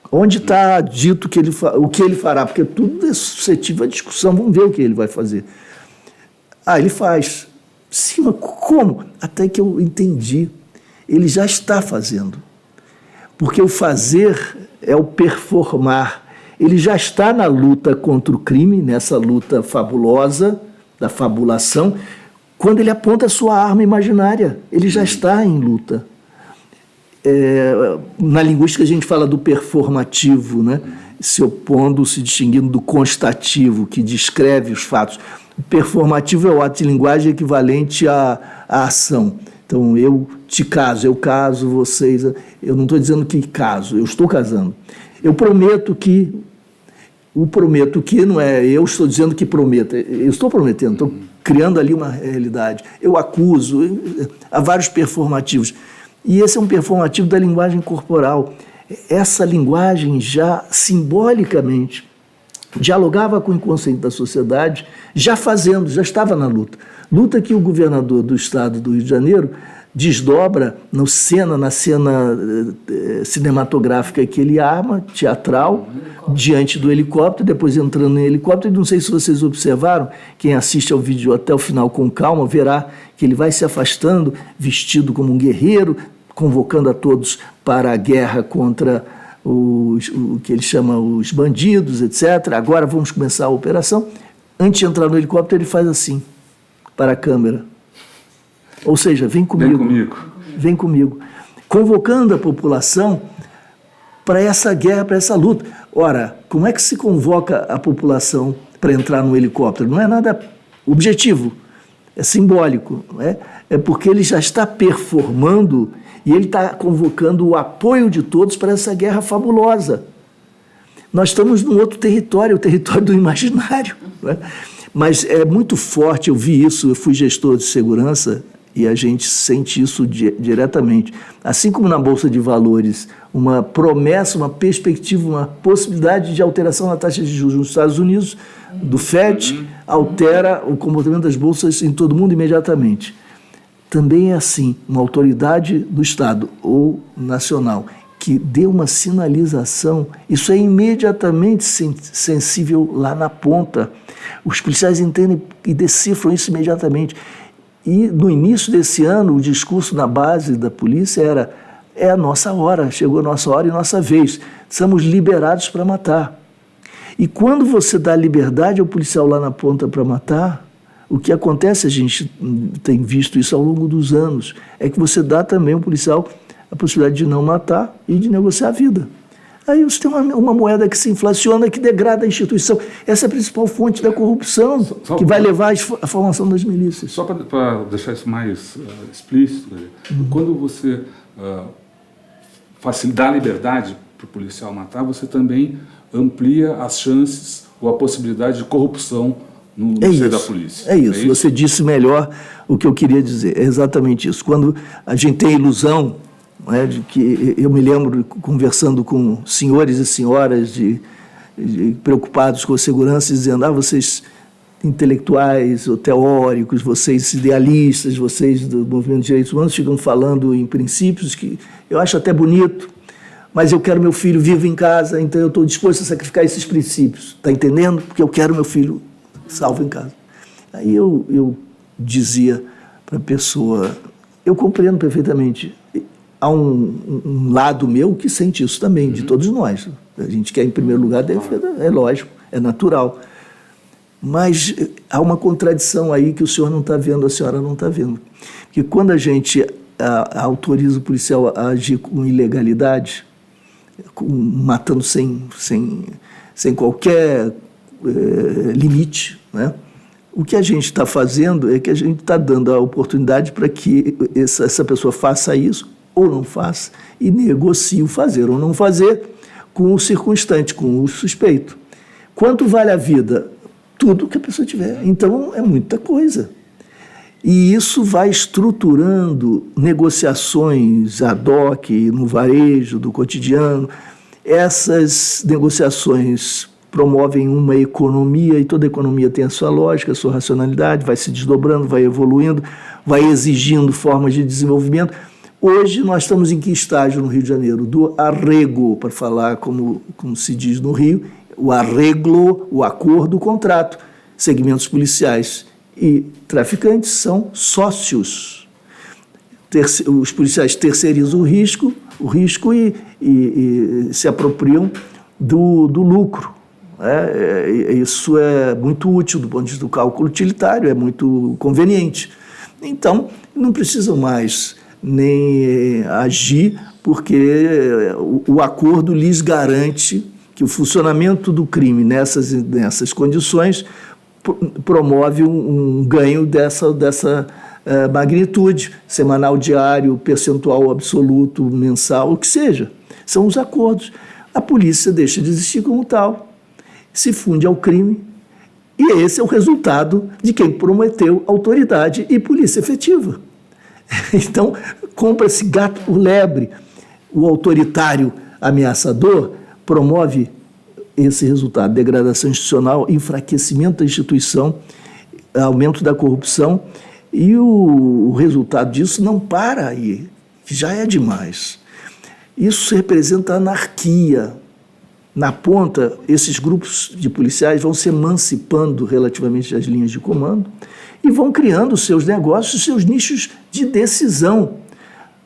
Onde está dito que o que ele fará? Porque tudo é suscetível à discussão, vamos ver o que ele vai fazer. Ele faz. Sim, mas como? Até que eu entendi. Ele já está fazendo. Porque o fazer é o performar. Ele já está na luta contra o crime, nessa luta fabulosa, da fabulação, quando ele aponta a sua arma imaginária. Ele já está em luta. Na linguística a gente fala do performativo, né? Se opondo, se distinguindo do constativo, que descreve os fatos. O performativo é o ato de linguagem equivalente à ação. Então, eu te caso, eu caso, vocês... Eu não estou dizendo que caso, eu estou casando. Eu prometo que... O prometo que não é eu estou dizendo que prometo. Eu estou prometendo, estou criando ali uma realidade. Eu acuso, há vários performativos. E esse é um performativo da linguagem corporal. Essa linguagem já simbolicamente dialogava com o inconsciente da sociedade, já estava na luta. Luta que o governador do estado do Rio de Janeiro desdobra na cena cinematográfica que ele arma, teatral, diante do helicóptero, depois entrando no helicóptero. E não sei se vocês observaram, quem assiste ao vídeo até o final com calma, verá que ele vai se afastando, vestido como um guerreiro, convocando a todos para a guerra contra o que ele chama os bandidos, etc. Agora vamos começar a operação. Antes de entrar no helicóptero, ele faz assim, para a câmera. Ou seja, vem comigo. Vem comigo. Convocando a população para essa guerra, para essa luta. Ora, como é que se convoca a população para entrar no helicóptero? Não é nada objetivo, é simbólico. Não é? É porque ele já está performando e ele está convocando o apoio de todos para essa guerra fabulosa. Nós estamos num outro território, o território do imaginário. Não é? Mas é muito forte, eu vi isso, eu fui gestor de segurança e a gente sente isso diretamente. Assim como na Bolsa de Valores, uma promessa, uma perspectiva, uma possibilidade de alteração na taxa de juros nos Estados Unidos, do FED, altera o comportamento das bolsas em todo o mundo imediatamente. Também é assim, uma autoridade do Estado ou nacional que dê uma sinalização, isso é imediatamente sensível lá na ponta. Os policiais entendem e decifram isso imediatamente. E no início desse ano, o discurso na base da polícia era: é a nossa hora, chegou a nossa hora e nossa vez, somos liberados para matar. E quando você dá liberdade ao policial lá na ponta para matar, o que acontece, a gente tem visto isso ao longo dos anos, é que você dá também ao policial a possibilidade de não matar e de negociar a vida. Aí você tem uma moeda que se inflaciona, que degrada a instituição. Essa é a principal fonte da corrupção, que vai levar à formação das milícias.
Só para deixar isso mais explícito, quando você dá liberdade para o policial matar, você também amplia as chances ou a possibilidade de corrupção no seio da polícia.
É isso, você disse melhor o que eu queria dizer, é exatamente isso. Quando a gente tem a ilusão, de que eu me lembro conversando com senhores e senhoras preocupados com a segurança, dizendo: vocês intelectuais ou teóricos, vocês idealistas, vocês do movimento de direitos humanos ficam falando em princípios que eu acho até bonito, mas eu quero meu filho vivo em casa, então eu estou disposto a sacrificar esses princípios, está entendendo? Porque eu quero meu filho salvo em casa. Aí eu dizia para a pessoa: eu compreendo perfeitamente. Há um lado meu que sente isso também, de todos nós. A gente quer, em primeiro lugar, defender, é lógico, é natural. Mas há uma contradição aí que o senhor não está vendo, a senhora não está vendo. Porque quando a gente autoriza o policial a agir com ilegalidade, matando sem qualquer limite, né? O que a gente está fazendo é que a gente está dando a oportunidade para que essa pessoa faça isso, ou não faça, e negocie o fazer ou não fazer com o circunstante, com o suspeito. Quanto vale a vida? Tudo que a pessoa tiver. Então, é muita coisa. E isso vai estruturando negociações ad hoc, no varejo, do cotidiano. Essas negociações promovem uma economia, e toda economia tem a sua lógica, a sua racionalidade, vai se desdobrando, vai evoluindo, vai exigindo formas de desenvolvimento. Hoje nós estamos em que estágio no Rio de Janeiro? Do arrego, para falar como se diz no Rio, o arreglo, o acordo, o contrato. Segmentos policiais e traficantes são sócios. Os policiais terceirizam o risco e se apropriam do lucro. Isso é muito útil do ponto de vista do cálculo utilitário, é muito conveniente. Então, não precisam mais nem agir, porque o acordo lhes garante que o funcionamento do crime nessas condições promove um ganho dessa magnitude, semanal, diário, percentual absoluto, mensal, o que seja. São os acordos. A polícia deixa de existir como tal, se funde ao crime, e esse é o resultado de quem prometeu autoridade e polícia efetiva. Então, compra-se gato por lebre. O autoritário ameaçador promove esse resultado: degradação institucional, enfraquecimento da instituição, aumento da corrupção, e o resultado disso não para aí, já é demais. Isso representa anarquia. Na ponta, esses grupos de policiais vão se emancipando relativamente das linhas de comando e vão criando seus negócios, seus nichos de decisão.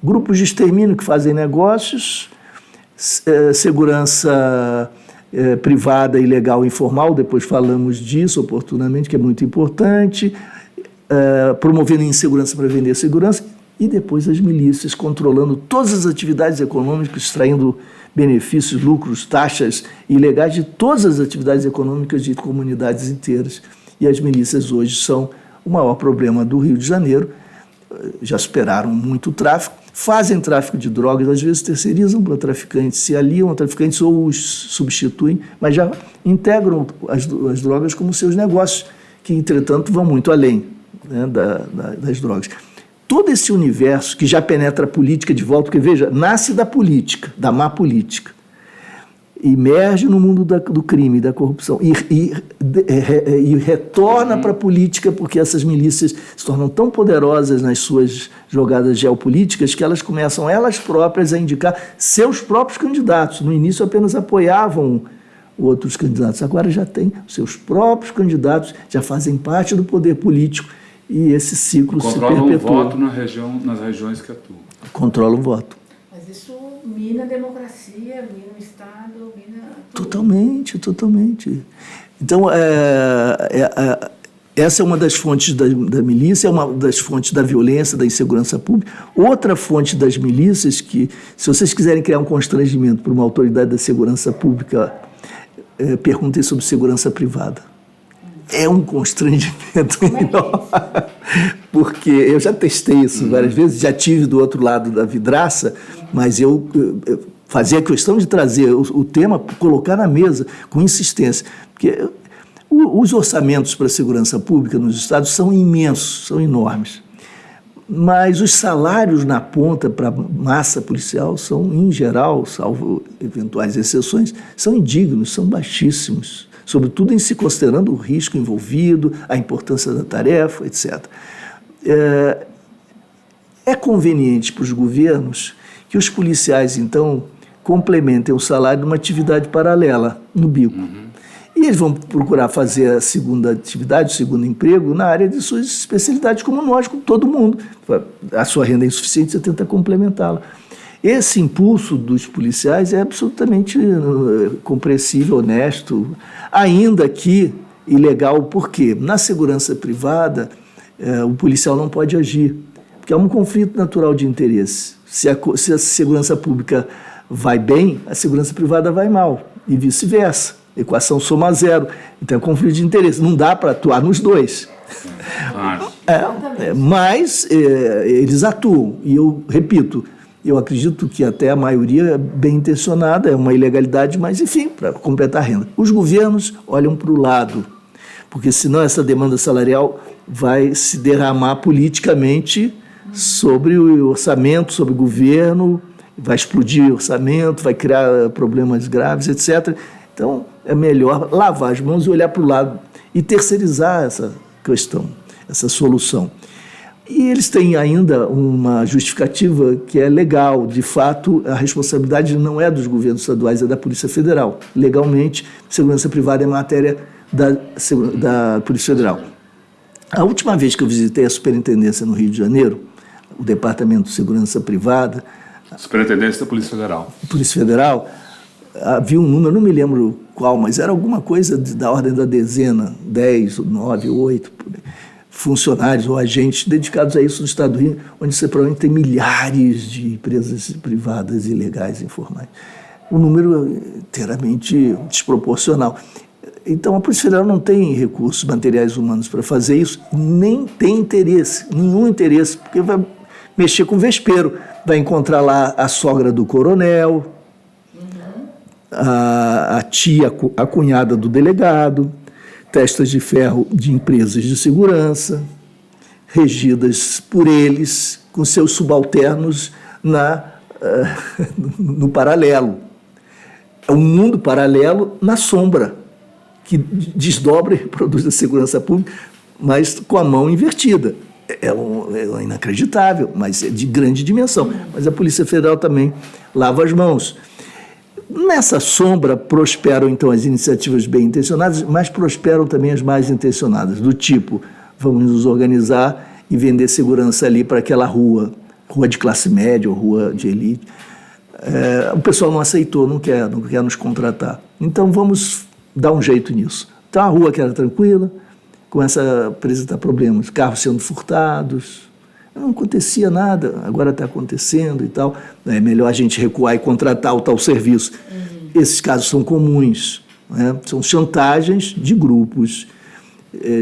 Grupos de extermínio que fazem negócios, segurança privada, ilegal, informal, depois falamos disso oportunamente, que é muito importante, promovendo insegurança para vender segurança, e depois as milícias controlando todas as atividades econômicas, extraindo benefícios, lucros, taxas ilegais de todas as atividades econômicas de comunidades inteiras. E as milícias hoje são o maior problema do Rio de Janeiro, já superaram muito o tráfico, fazem tráfico de drogas, às vezes terceirizam para traficantes, se aliam a traficantes ou os substituem, mas já integram as drogas como seus negócios, que, entretanto, vão muito além, né, das drogas. Todo esse universo que já penetra a política de volta, porque, veja, nasce da política, da má política, emerge no mundo do crime, da corrupção, e retorna para a política, porque essas milícias se tornam tão poderosas nas suas jogadas geopolíticas que elas começam, elas próprias, a indicar seus próprios candidatos. No início apenas apoiavam outros candidatos, agora já têm seus próprios candidatos, já fazem parte do poder político, e esse ciclo se perpetua.
Controlam o voto nas regiões que atuam.
Controlam o voto.
Mas isso mina a democracia, mina o Estado, mina tudo.
Totalmente. Então, essa é uma das fontes da milícia, é uma das fontes da violência, da insegurança pública. Outra fonte das milícias, que, se vocês quiserem criar um constrangimento para uma autoridade da segurança pública, perguntem sobre segurança privada. É um constrangimento enorme, porque eu já testei isso várias vezes, já tive do outro lado da vidraça, mas eu fazia questão de trazer o tema, colocar na mesa com insistência, porque os orçamentos para a segurança pública nos estados são imensos, são enormes, mas os salários na ponta para a massa policial são, em geral, salvo eventuais exceções, são indignos, são baixíssimos, sobretudo em se considerando o risco envolvido, a importância da tarefa, etc. É conveniente para os governos que os policiais, então, complementem o salário de uma atividade paralela, no bico. E eles vão procurar fazer a segunda atividade, o segundo emprego, na área de suas especialidades, como nós, como todo mundo. A sua renda é insuficiente, você tenta complementá-la. Esse impulso dos policiais é absolutamente compreensível, honesto, ainda que ilegal. Por quê? Na segurança privada, o policial não pode agir, porque há um conflito natural de interesse. Se a segurança pública vai bem, a segurança privada vai mal, e vice-versa. Equação soma zero. Então é conflito de interesse. Não dá para atuar nos dois. Mas eles atuam. E eu repito, Eu acredito que até a maioria é bem intencionada, é uma ilegalidade, mas, enfim, para completar a renda. Os governos olham para o lado, porque senão essa demanda salarial vai se derramar politicamente sobre o orçamento, sobre o governo, vai explodir o orçamento, vai criar problemas graves, etc. Então, é melhor lavar as mãos e olhar para o lado e terceirizar essa questão, essa solução. E eles têm ainda uma justificativa que é legal. De fato, a responsabilidade não é dos governos estaduais, é da Polícia Federal. Legalmente, segurança privada é matéria da Polícia Federal. A última vez que eu visitei a Superintendência no Rio de Janeiro, o Departamento de Segurança Privada...
Superintendência da Polícia Federal.
Polícia Federal, havia um número, não me lembro qual, mas era alguma coisa da ordem da dezena, 10, 9, 8... funcionários ou agentes dedicados a isso no Estado do Rio, onde você provavelmente tem milhares de empresas privadas ilegais informais. Um número inteiramente desproporcional. Então, a Polícia Federal não tem recursos materiais humanos para fazer isso, nem tem interesse, nenhum interesse, porque vai mexer com vespeiro, vai encontrar lá a sogra do coronel, a tia, a cunhada do delegado, testas de ferro de empresas de segurança, regidas por eles, com seus subalternos no paralelo. É um mundo paralelo na sombra, que desdobra e reproduz a segurança pública, mas com a mão invertida. É inacreditável, mas é de grande dimensão. Mas a Polícia Federal também lava as mãos. Nessa sombra prosperam, então, as iniciativas bem intencionadas, mas prosperam também as mais intencionadas, do tipo, vamos nos organizar e vender segurança ali para aquela rua de classe média ou rua de elite. O pessoal não aceitou, não quer nos contratar. Então, vamos dar um jeito nisso. Então, a rua que era tranquila começa a apresentar problemas, carros sendo furtados. Não acontecia nada, agora está acontecendo e tal. É melhor a gente recuar e contratar o tal serviço. Esses casos são comuns, né? São chantagens de grupos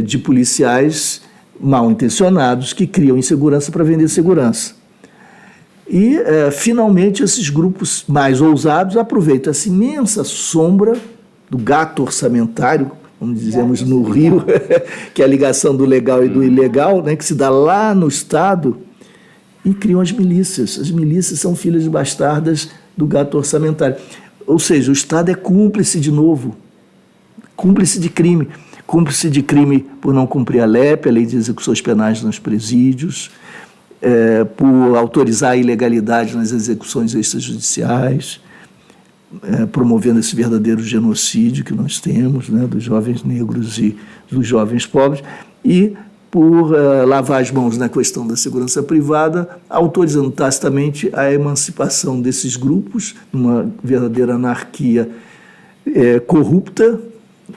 de policiais mal intencionados que criam insegurança para vender segurança. E, finalmente, esses grupos mais ousados aproveitam essa imensa sombra do gato orçamentário, como dizemos no Rio, que é a ligação do legal e do ilegal, né, que se dá lá no Estado, e criam as milícias. As milícias são filhas bastardas do gato orçamentário. Ou seja, o Estado é cúmplice de novo, cúmplice de crime por não cumprir a LEP, a Lei de Execuções Penais nos presídios, por autorizar a ilegalidade nas execuções extrajudiciais, promovendo esse verdadeiro genocídio que nós temos, né, dos jovens negros e dos jovens pobres, e por lavar as mãos na questão da segurança privada, autorizando tacitamente a emancipação desses grupos, numa verdadeira anarquia corrupta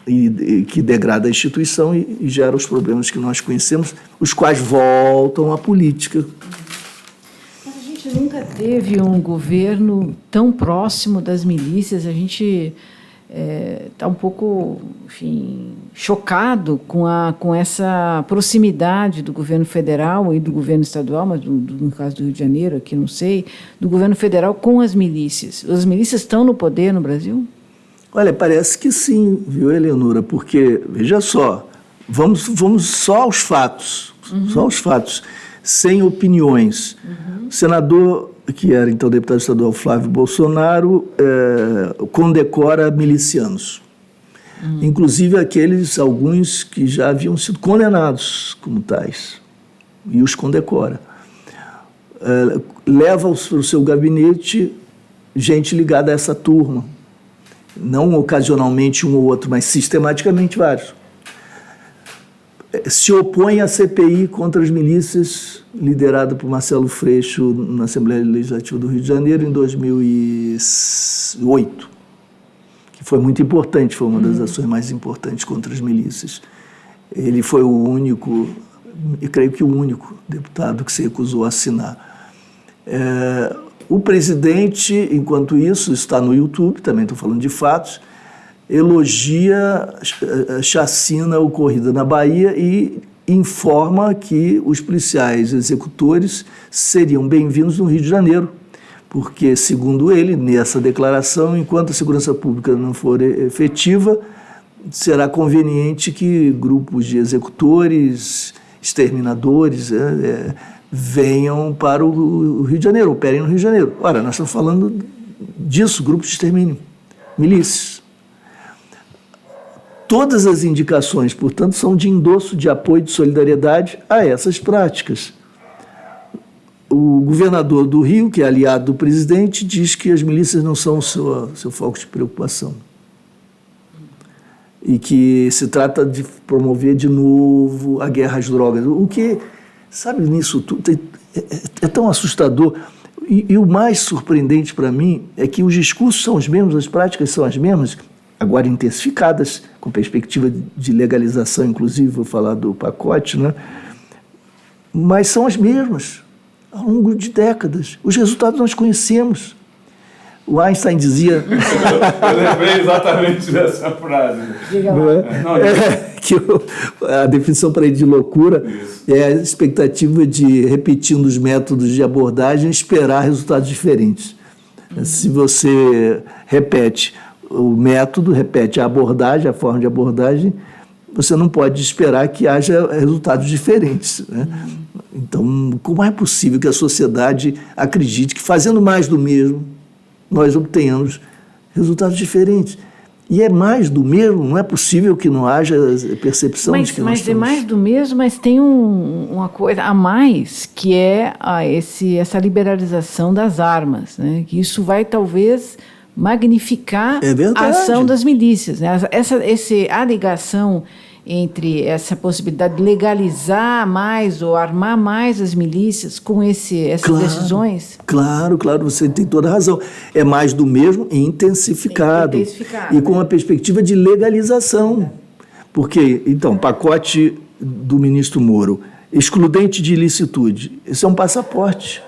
e que degrada a instituição e gera os problemas que nós conhecemos, os quais voltam à política.
Nunca teve um governo tão próximo das milícias. A gente está um pouco, enfim, chocado com essa proximidade do governo federal e do governo estadual, mas no caso do Rio de Janeiro, aqui não sei, do governo federal com as milícias. As milícias estão no poder no Brasil?
Olha, parece que sim, viu, Eleonora? Porque, veja só, vamos só aos fatos, só aos fatos, sem opiniões. O senador, que era então deputado estadual Flávio Bolsonaro, condecora milicianos. Inclusive alguns que já haviam sido condenados como tais, e os condecora. Leva para o seu gabinete gente ligada a essa turma, não ocasionalmente um ou outro, mas sistematicamente vários. Se opõe à CPI contra as milícias, liderada por Marcelo Freixo na Assembleia Legislativa do Rio de Janeiro em 2008, que foi muito importante, foi uma das ações mais importantes contra as milícias. Ele foi o único, e creio que o único deputado que se recusou a assinar. O presidente, enquanto isso, está no YouTube, também estou falando de fatos, elogia a chacina ocorrida na Bahia e informa que os policiais executores seriam bem-vindos no Rio de Janeiro, porque, segundo ele, nessa declaração, enquanto a segurança pública não for efetiva, será conveniente que grupos de executores, exterminadores, venham para o Rio de Janeiro, operem no Rio de Janeiro. Ora, nós estamos falando disso, grupos de extermínio, milícias. Todas as indicações, portanto, são de endosso, de apoio, de solidariedade a essas práticas. O governador do Rio, que é aliado do presidente, diz que as milícias não são o seu foco de preocupação. E que se trata de promover de novo a guerra às drogas. O que, sabe, nisso tudo é tão assustador. E o mais surpreendente para mim é que os discursos são os mesmos, as práticas são as mesmas, agora intensificadas, com perspectiva de legalização, inclusive, vou falar do pacote, né? Mas são as mesmas, ao longo de décadas. Os resultados nós conhecemos. O Einstein dizia...
Eu lembrei exatamente dessa frase.
Que a definição para ele de loucura é a expectativa de, repetindo os métodos de abordagem, esperar resultados diferentes. Se você repete o método, repete a abordagem, a forma de abordagem, você não pode esperar que haja resultados diferentes, né? Então, como é possível que a sociedade acredite que, fazendo mais do mesmo, nós obtenhamos resultados diferentes? E é mais do mesmo, não é possível que não haja percepção de que nós estamos...
Mas é mais do mesmo, mas tem uma coisa a mais, que é essa liberalização das armas, né? Que isso vai, talvez, magnificar a ação das milícias, né? A ligação entre essa possibilidade de legalizar mais ou armar mais as milícias com essas decisões?
Claro, você tem toda a razão. É mais do mesmo e intensificado. E com uma perspectiva de legalização. Porque, então, pacote do ministro Moro, excludente de ilicitude, isso é um passaporte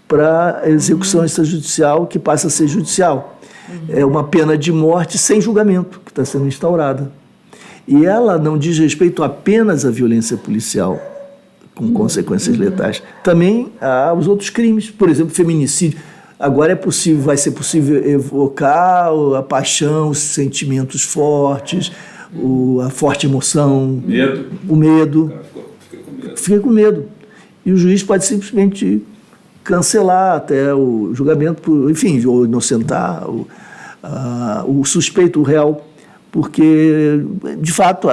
para a execução extrajudicial que passa a ser judicial. É uma pena de morte sem julgamento que está sendo instaurada. E ela não diz respeito apenas à violência policial, com consequências letais. Também aos outros crimes, por exemplo, feminicídio. Agora vai ser possível evocar a paixão, os sentimentos fortes, a forte emoção, o medo. Fica com medo. E o juiz pode simplesmente cancelar até o julgamento, enfim, ou inocentar o suspeito, o réu. Porque, de fato,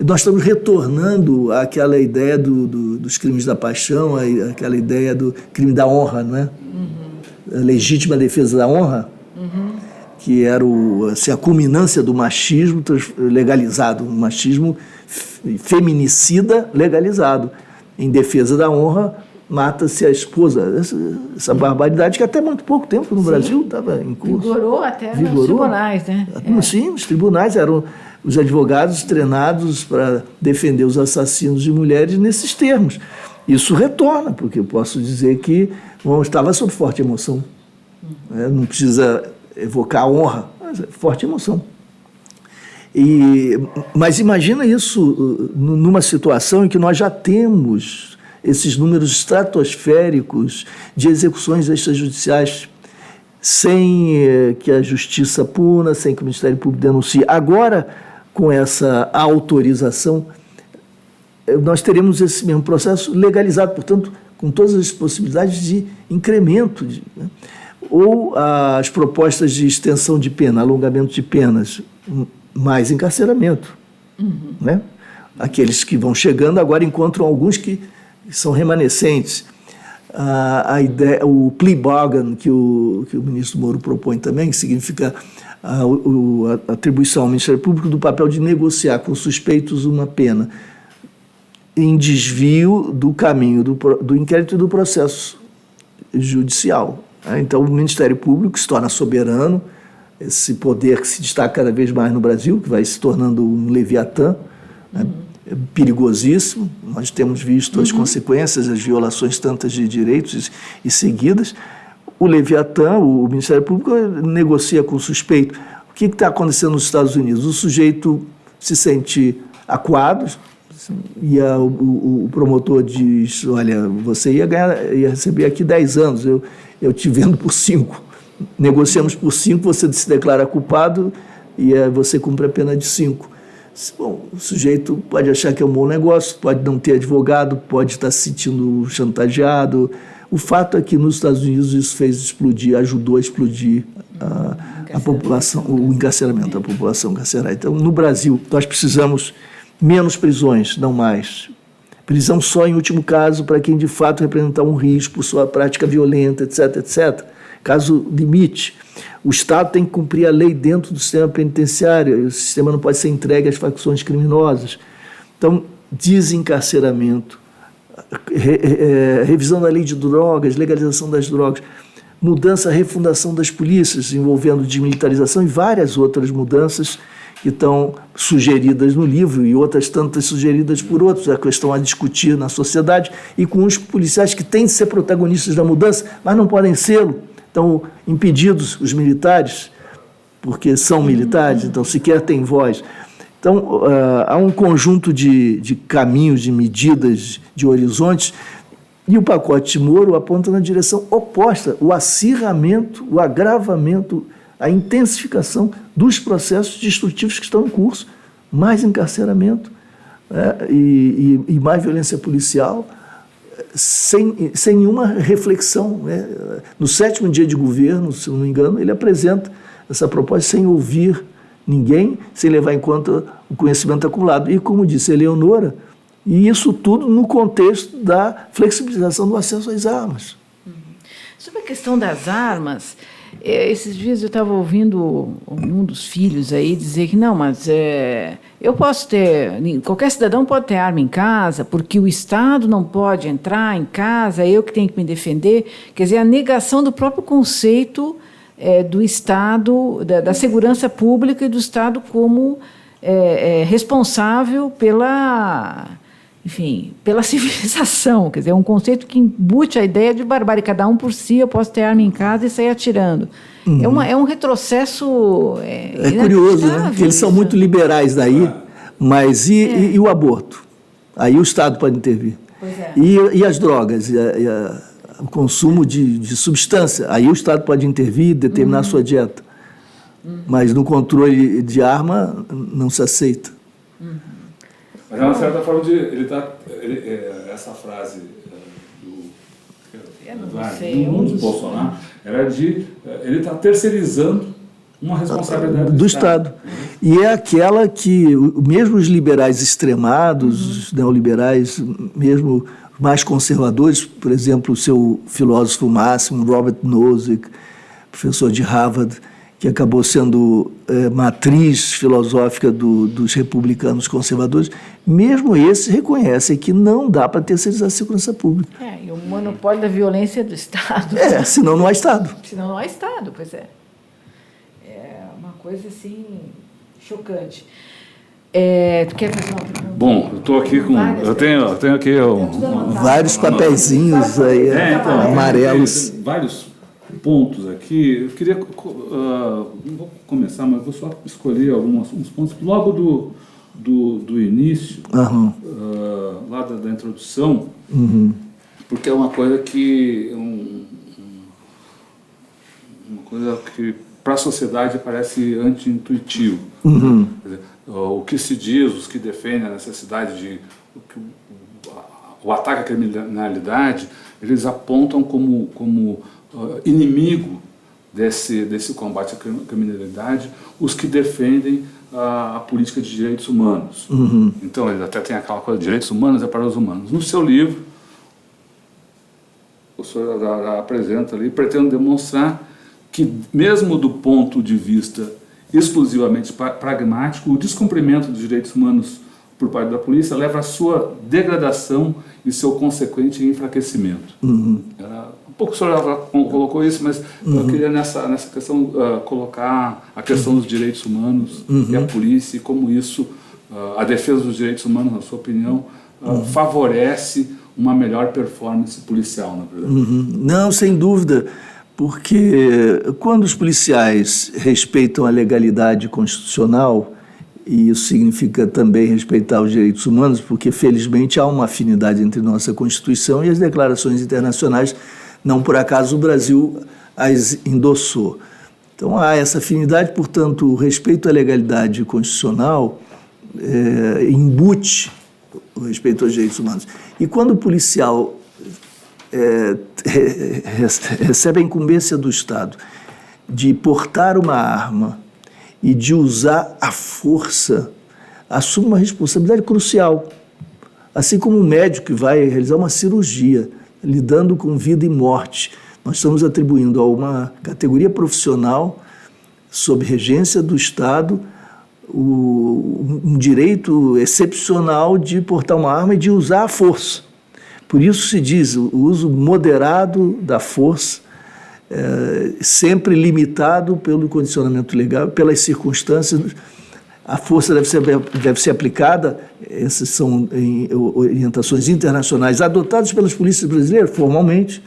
nós estamos retornando àquela ideia dos crimes da paixão, àquela ideia do crime da honra, não é? A legítima defesa da honra, que era a culminância do machismo legalizado, um machismo feminicida legalizado. Em defesa da honra, mata-se a esposa. Essa barbaridade que até muito pouco tempo no Brasil estava em curso.
Vigorou até nos tribunais, né?
Sim, nos tribunais eram os advogados treinados para defender os assassinos de mulheres nesses termos. Isso retorna, porque eu posso dizer que estava sob forte emoção. Não precisa evocar a honra, mas é forte emoção. Mas imagina isso numa situação em que nós já temos esses números estratosféricos de execuções extrajudiciais sem que a justiça puna, sem que o Ministério Público denuncie. Agora, com essa autorização, nós teremos esse mesmo processo legalizado, portanto, com todas as possibilidades de incremento. Ou as propostas de extensão de pena, alongamento de penas, mais encarceramento. Né? Aqueles que vão chegando agora encontram alguns que são remanescentes. A ideia, o plea bargain que o ministro Moro propõe também, que significa a atribuição ao Ministério Público do papel de negociar com suspeitos uma pena em desvio do caminho do inquérito e do processo judicial. Então, o Ministério Público se torna soberano, esse poder que se destaca cada vez mais no Brasil, que vai se tornando um leviatã, perigosíssimo. Nós temos visto as consequências, as violações tantas de direitos e seguidas. O leviatã, o Ministério Público, negocia com o suspeito. O que está acontecendo nos Estados Unidos? O sujeito se sente acuado e o promotor diz: olha, você ia receber aqui 10 anos, eu te vendo por 5. Negociamos por 5, você se declara culpado e você cumpre a pena de 5. Bom, o sujeito pode achar que é um bom negócio, pode não ter advogado, pode estar se sentindo chantageado. O fato é que nos Estados Unidos isso fez explodir, ajudou a explodir a população, o encarceramento da população carcerária. Então, no Brasil, nós precisamos menos prisões, não mais. Prisão só em último caso para quem de fato representar um risco por sua prática violenta, etc, etc. Caso limite. O Estado tem que cumprir a lei dentro do sistema penitenciário, o sistema não pode ser entregue às facções criminosas. Então, desencarceramento, revisão da lei de drogas, legalização das drogas, mudança, refundação das polícias, envolvendo desmilitarização e várias outras mudanças que estão sugeridas no livro e outras tantas sugeridas por outros, a questão a discutir na sociedade, e com os policiais que têm de ser protagonistas da mudança, mas não podem ser-lo. Estão impedidos, os militares, porque são militares, então sequer têm voz. Então, há um conjunto de caminhos, de medidas, de horizontes, e o pacote Moro aponta na direção oposta, o acirramento, o agravamento, a intensificação dos processos destrutivos que estão em curso, mais encarceramento e mais violência policial, sem nenhuma reflexão. No 7º dia de governo, se não me engano, ele apresenta essa proposta sem ouvir ninguém, sem levar em conta o conhecimento acumulado. E, como disse a Eleonora, e isso tudo no contexto da flexibilização do acesso às armas.
Sobre a questão das armas, esses dias eu estava ouvindo um dos filhos aí dizer que não, mas eu posso ter, qualquer cidadão pode ter arma em casa, porque o Estado não pode entrar em casa, é eu que tenho que me defender. Quer dizer, a negação do próprio conceito do Estado, da segurança pública e do Estado como responsável pela civilização. Quer dizer, é um conceito que embute a ideia de barbárie. Cada um por si, eu posso ter arma em casa e sair atirando. Uhum. É um retrocesso
curioso, né? Porque eles são muito liberais daí, mas e o aborto? Aí o Estado pode intervir.
Pois é.
E as drogas, o consumo de substância, aí o Estado pode intervir e determinar a sua dieta. Mas no controle de arma não se aceita.
Mas é uma certa forma de essa frase do Bolsonaro era de ele está terceirizando uma responsabilidade
do Estado. E é aquela que mesmo os liberais extremados, os neoliberais, mesmo mais conservadores, por exemplo, o seu filósofo máximo, Robert Nozick, professor de Harvard, que acabou sendo matriz filosófica dos republicanos conservadores, mesmo esses reconhecem que não dá para terceirizar a segurança pública.
E o monopólio da violência é do Estado.
Senão não há Estado.
Senão não há Estado, pois é. É uma coisa, assim, chocante. Tu quer fazer uma pergunta?
Bom, eu estou aqui com... Eu tenho aqui...
vários papeizinhos aí, amarelos.
Vários pontos aqui. Eu queria... não vou começar, mas vou só escolher uns pontos. Logo do início, lá da introdução, porque é uma coisa que... uma coisa que para a sociedade parece anti-intuitivo. Quer dizer, o que se diz, os que defendem a necessidade de... o ataque à criminalidade, eles apontam como inimigo desse combate à criminalidade os que defendem a política de direitos humanos. Então, ele até tem aquela coisa, direitos humanos é para os humanos. No seu livro, o senhor apresenta ali, pretende demonstrar que, mesmo do ponto de vista exclusivamente pragmático, o descumprimento dos direitos humanos por parte da polícia leva à sua degradação e seu consequente enfraquecimento. Era um pouco o senhor já colocou isso, mas eu queria nessa questão colocar a questão dos direitos humanos e a polícia, e como isso, a defesa dos direitos humanos, na sua opinião, favorece uma melhor performance policial, na verdade.
Não, sem dúvida, porque quando os policiais respeitam a legalidade constitucional, e isso significa também respeitar os direitos humanos, porque felizmente há uma afinidade entre nossa Constituição e as declarações internacionais Não por acaso o Brasil as endossou. Então há essa afinidade, portanto, o respeito à legalidade constitucional embute o respeito aos direitos humanos. E quando o policial recebe a incumbência do Estado de portar uma arma e de usar a força, assume uma responsabilidade crucial. Assim como um médico que vai realizar uma cirurgia, lidando com vida e morte, nós estamos atribuindo a uma categoria profissional, sob regência do Estado, um direito excepcional de portar uma arma e de usar a força. Por isso se diz o uso moderado da força, sempre limitado pelo condicionamento legal, pelas circunstâncias. A força deve ser aplicada, essas são orientações internacionais adotadas pelas polícias brasileiras, formalmente.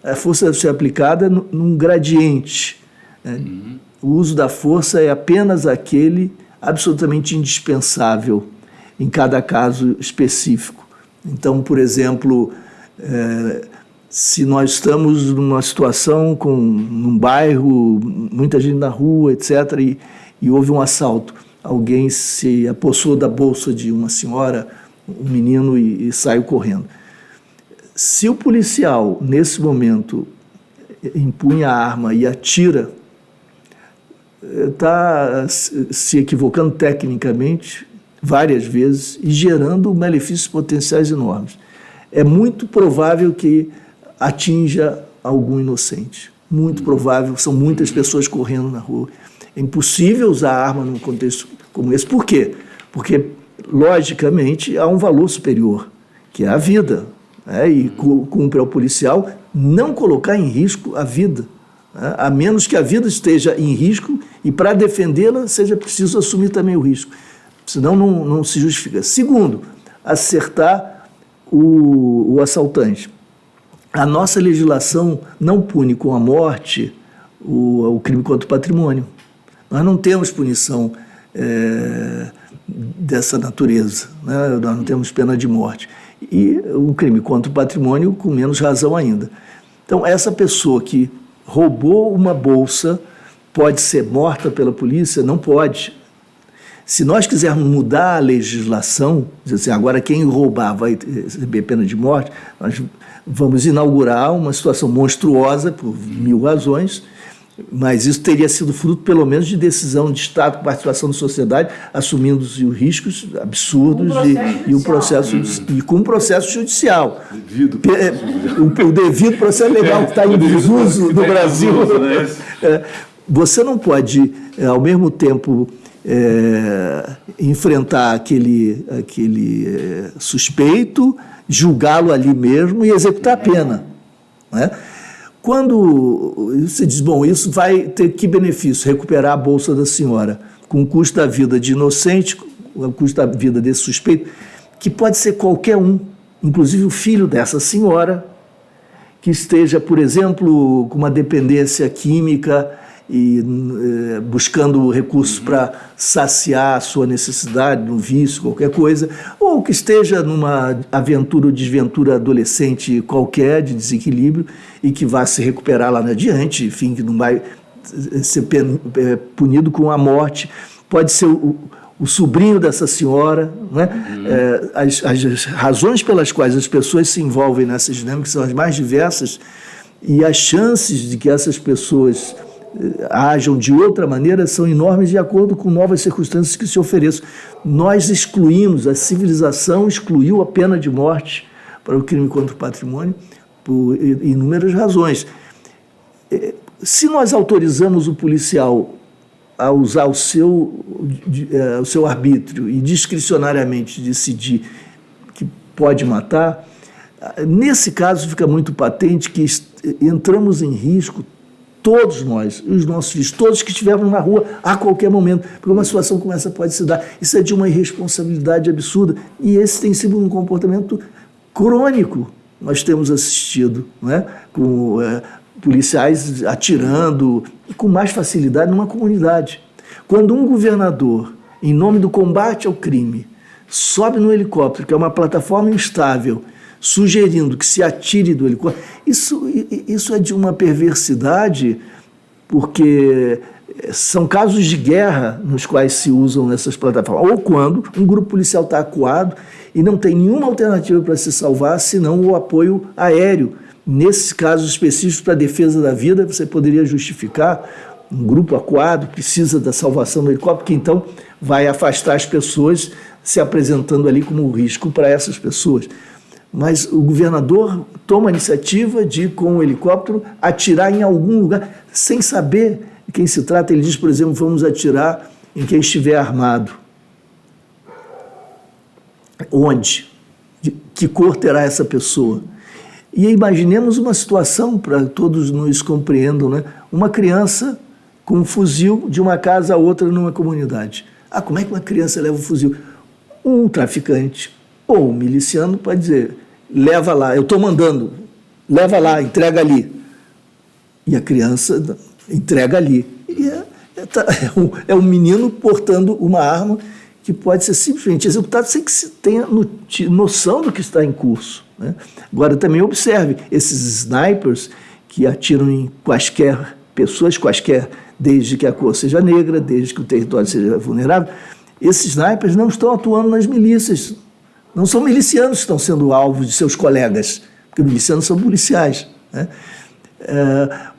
A força deve ser aplicada num gradiente. O uso da força é apenas aquele absolutamente indispensável em cada caso específico. Então, por exemplo, se nós estamos numa situação num bairro, muita gente na rua, etc., e houve um assalto, alguém se apossou da bolsa de uma senhora, um menino, e saiu correndo. Se o policial, nesse momento, empunha a arma e atira, está se equivocando tecnicamente várias vezes e gerando malefícios potenciais enormes. É muito provável que atinja algum inocente. Muito provável, são muitas pessoas correndo na rua. É impossível usar arma num contexto como esse. Por quê? Porque, logicamente, há um valor superior, que é a vida. E cumpre ao policial não colocar em risco a vida, a menos que a vida esteja em risco e, para defendê-la, seja preciso assumir também o risco. Senão não se justifica. Segundo, acertar o assaltante. A nossa legislação não pune com a morte o crime contra o patrimônio. Nós não temos punição dessa natureza, né? Nós não temos pena de morte. E um crime contra o patrimônio com menos razão ainda. Então, essa pessoa que roubou uma bolsa pode ser morta pela polícia? Não pode. Se nós quisermos mudar a legislação, dizer assim, agora quem roubar vai receber pena de morte, nós vamos inaugurar uma situação monstruosa por 1000 razões, mas isso teria sido fruto, pelo menos, de decisão de Estado, participação da sociedade, assumindo os riscos absurdos com um processo judicial. O devido processo legal que está em desuso no Brasil. Você não pode, ao mesmo tempo, enfrentar aquele suspeito, julgá-lo ali mesmo e executar a pena, né? Quando você diz, bom, isso vai ter que benefício? Recuperar a bolsa da senhora, com o custo da vida de inocente, com o custo da vida desse suspeito, que pode ser qualquer um, inclusive o filho dessa senhora, que esteja, por exemplo, com uma dependência química e buscando recursos para saciar a sua necessidade, um vício, qualquer coisa, ou que esteja numa aventura ou desventura adolescente qualquer, de desequilíbrio, e que vá se recuperar lá adiante, enfim, que não vai ser punido com a morte. Pode ser o sobrinho dessa senhora, né? As razões pelas quais as pessoas se envolvem nessas dinâmicas são as mais diversas, e as chances de que essas pessoas ajam de outra maneira são enormes de acordo com novas circunstâncias que se ofereçam. Nós excluímos, a civilização excluiu a pena de morte para o crime contra o patrimônio por inúmeras razões. Se nós autorizamos o policial a usar o seu arbítrio e discricionariamente decidir que pode matar, nesse caso fica muito patente que entramos em risco, todos nós, os nossos filhos, todos que estivermos na rua a qualquer momento, porque uma situação como essa pode se dar. Isso é de uma irresponsabilidade absurda, e esse tem sido um comportamento crônico. Nós temos assistido, não é? Com policiais atirando com mais facilidade numa comunidade. Quando um governador, em nome do combate ao crime, sobe no helicóptero, que é uma plataforma instável, sugerindo que se atire do helicóptero. Isso é de uma perversidade, porque são casos de guerra nos quais se usam essas plataformas. Ou quando um grupo policial está acuado e não tem nenhuma alternativa para se salvar, senão o apoio aéreo. Nesses casos específicos para a defesa da vida, você poderia justificar um grupo acuado, precisa da salvação do helicóptero, que então vai afastar as pessoas, se apresentando ali como risco para essas pessoas. Mas o governador toma a iniciativa de, com o helicóptero, atirar em algum lugar, sem saber de quem se trata. Ele diz, por exemplo, vamos atirar em quem estiver armado. Onde? De que cor terá essa pessoa? E imaginemos uma situação, para todos nos compreendam, né? Uma criança com um fuzil de uma casa a outra numa comunidade. Como é que uma criança leva um fuzil? Um traficante ou um miliciano pode dizer, leva lá, eu estou mandando, leva lá, entrega ali. E a criança entrega ali. E é um menino portando uma arma que pode ser simplesmente executado sem que se tenha noção do que está em curso, né? Agora, também observe, esses snipers que atiram em quaisquer pessoas, quaisquer, desde que a cor seja negra, desde que o território seja vulnerável, esses snipers não estão atuando nas milícias. Não são milicianos que estão sendo alvos de seus colegas, porque milicianos são policiais, né?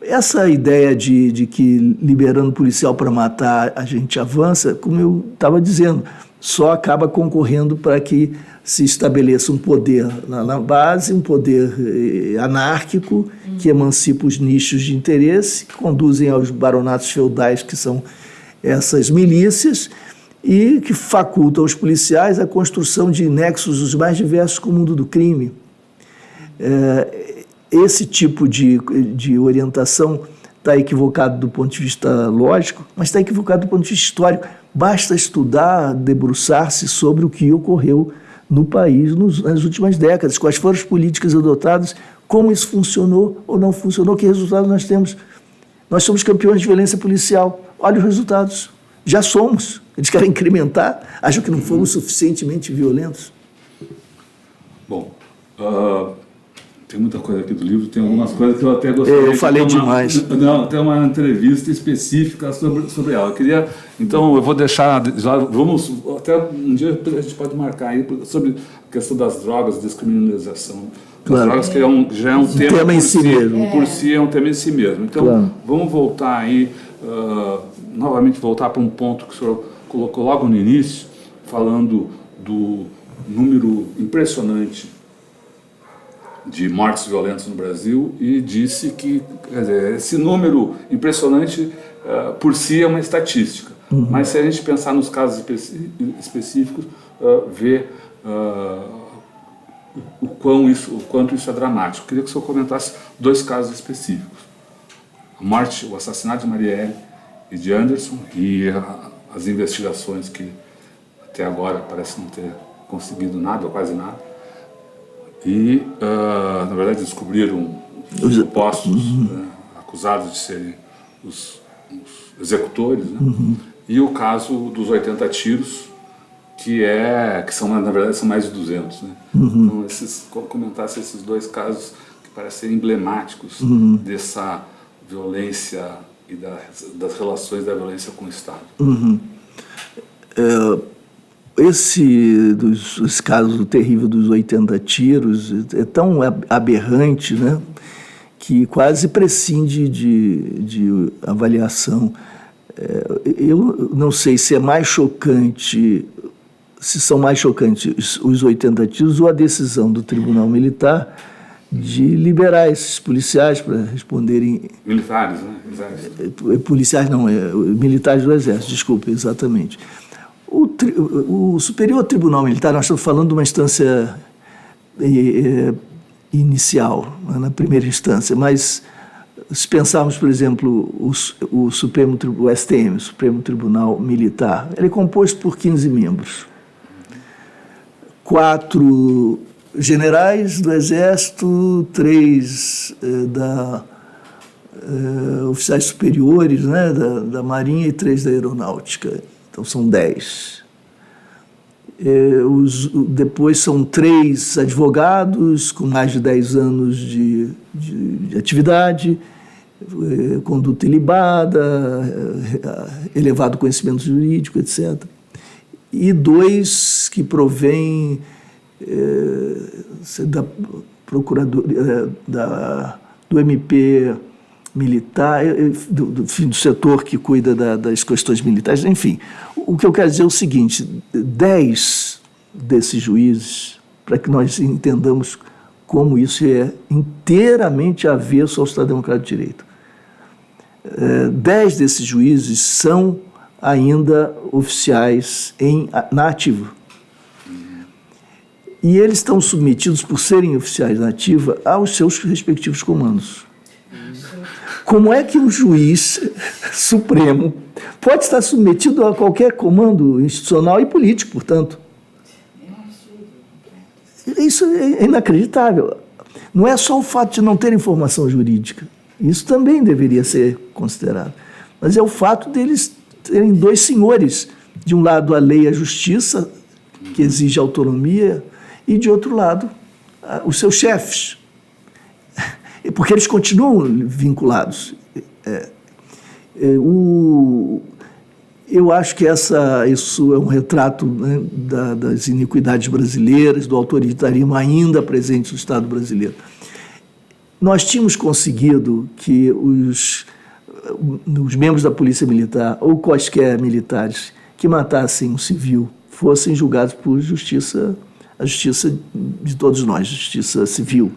Essa ideia de que liberando policial para matar a gente avança, como eu estava dizendo, só acaba concorrendo para que se estabeleça um poder na base, um poder anárquico, que emancipa os nichos de interesse, que conduzem aos baronatos feudais, que são essas milícias, e que faculta aos policiais a construção de nexos os mais diversos com o mundo do crime. Esse tipo de orientação está equivocado do ponto de vista lógico, mas está equivocado do ponto de vista histórico. Basta estudar, debruçar-se sobre o que ocorreu no país nas últimas décadas, quais foram as políticas adotadas, como isso funcionou ou não funcionou, que resultados nós temos. Nós somos campeões de violência policial. Olha os resultados. Já somos. Eles querem incrementar, acham que não fomos suficientemente violentos.
Bom, tem muita coisa aqui do livro, tem algumas coisas que eu até gostaria
eu falei demais.
Não, tem uma entrevista específica sobre ela. Então, eu vou deixar, vamos, até um dia a gente pode marcar aí sobre a questão das drogas, descriminalização. Claro. As drogas que já é um tema em si mesmo. Por si é um tema em si mesmo. Então, claro, vamos voltar aí, novamente voltar para um ponto que o senhor colocou logo no início, falando do número impressionante de mortes violentas no Brasil, e disse que, quer dizer, esse número impressionante por si é uma estatística, mas se a gente pensar nos casos específicos, ver o quanto isso é dramático. Queria que o senhor comentasse dois casos específicos: a morte, o assassinato de Marielle e de Anderson, e as investigações que até agora parece não ter conseguido nada, ou quase nada. E, na verdade, descobriram os supostos acusados de serem os executores, né? E o caso dos 80 tiros, que são, na verdade, são mais de 200. Né? Então, comentasse esses dois casos que parecem emblemáticos dessa violência e das relações da violência com o Estado.
Esse caso terrível dos 80 tiros é tão aberrante, né, que quase prescinde de avaliação. Eu não sei se é mais chocante, se são mais chocantes os 80 tiros ou a decisão do Tribunal Militar de liberar esses policiais para responderem...
Militares, né? Exército.
Policiais não, militares do Exército, desculpe, exatamente. O Superior Tribunal Militar, nós estamos falando de uma instância inicial, na primeira instância, mas se pensarmos, por exemplo, o STM, o Supremo Tribunal Militar, ele é composto por 15 membros. 4 generais do Exército, 3 oficiais superiores, né, da Marinha, e 3 da Aeronáutica. Então são 10. Depois são 3 advogados com mais de 10 anos de atividade, conduta ilibada, elevado conhecimento jurídico, etc. E 2 que provêm da Procuradoria, do MP militar, do setor que cuida das questões militares. Enfim, o que eu quero dizer é o seguinte: 10 desses juízes, para que nós entendamos como isso é inteiramente avesso ao Estado Democrático de Direito, 10 desses juízes são ainda oficiais na ativa. E eles estão submetidos, por serem oficiais na ativa, aos seus respectivos comandos. Como é que um juiz supremo pode estar submetido a qualquer comando institucional e político, portanto? Isso é inacreditável. Não é só o fato de não ter informação jurídica. Isso também deveria ser considerado. Mas é o fato deles terem 2 senhores. De um lado, a lei e a justiça, que exige autonomia, e, de outro lado, os seus chefes. Porque eles continuam vinculados. Eu acho que isso é um retrato, né, das iniquidades brasileiras, do autoritarismo ainda presente no Estado brasileiro. Nós tínhamos conseguido que os membros da Polícia Militar, ou quaisquer militares que matassem um civil, fossem julgados por justiça, a justiça de todos nós, justiça civil.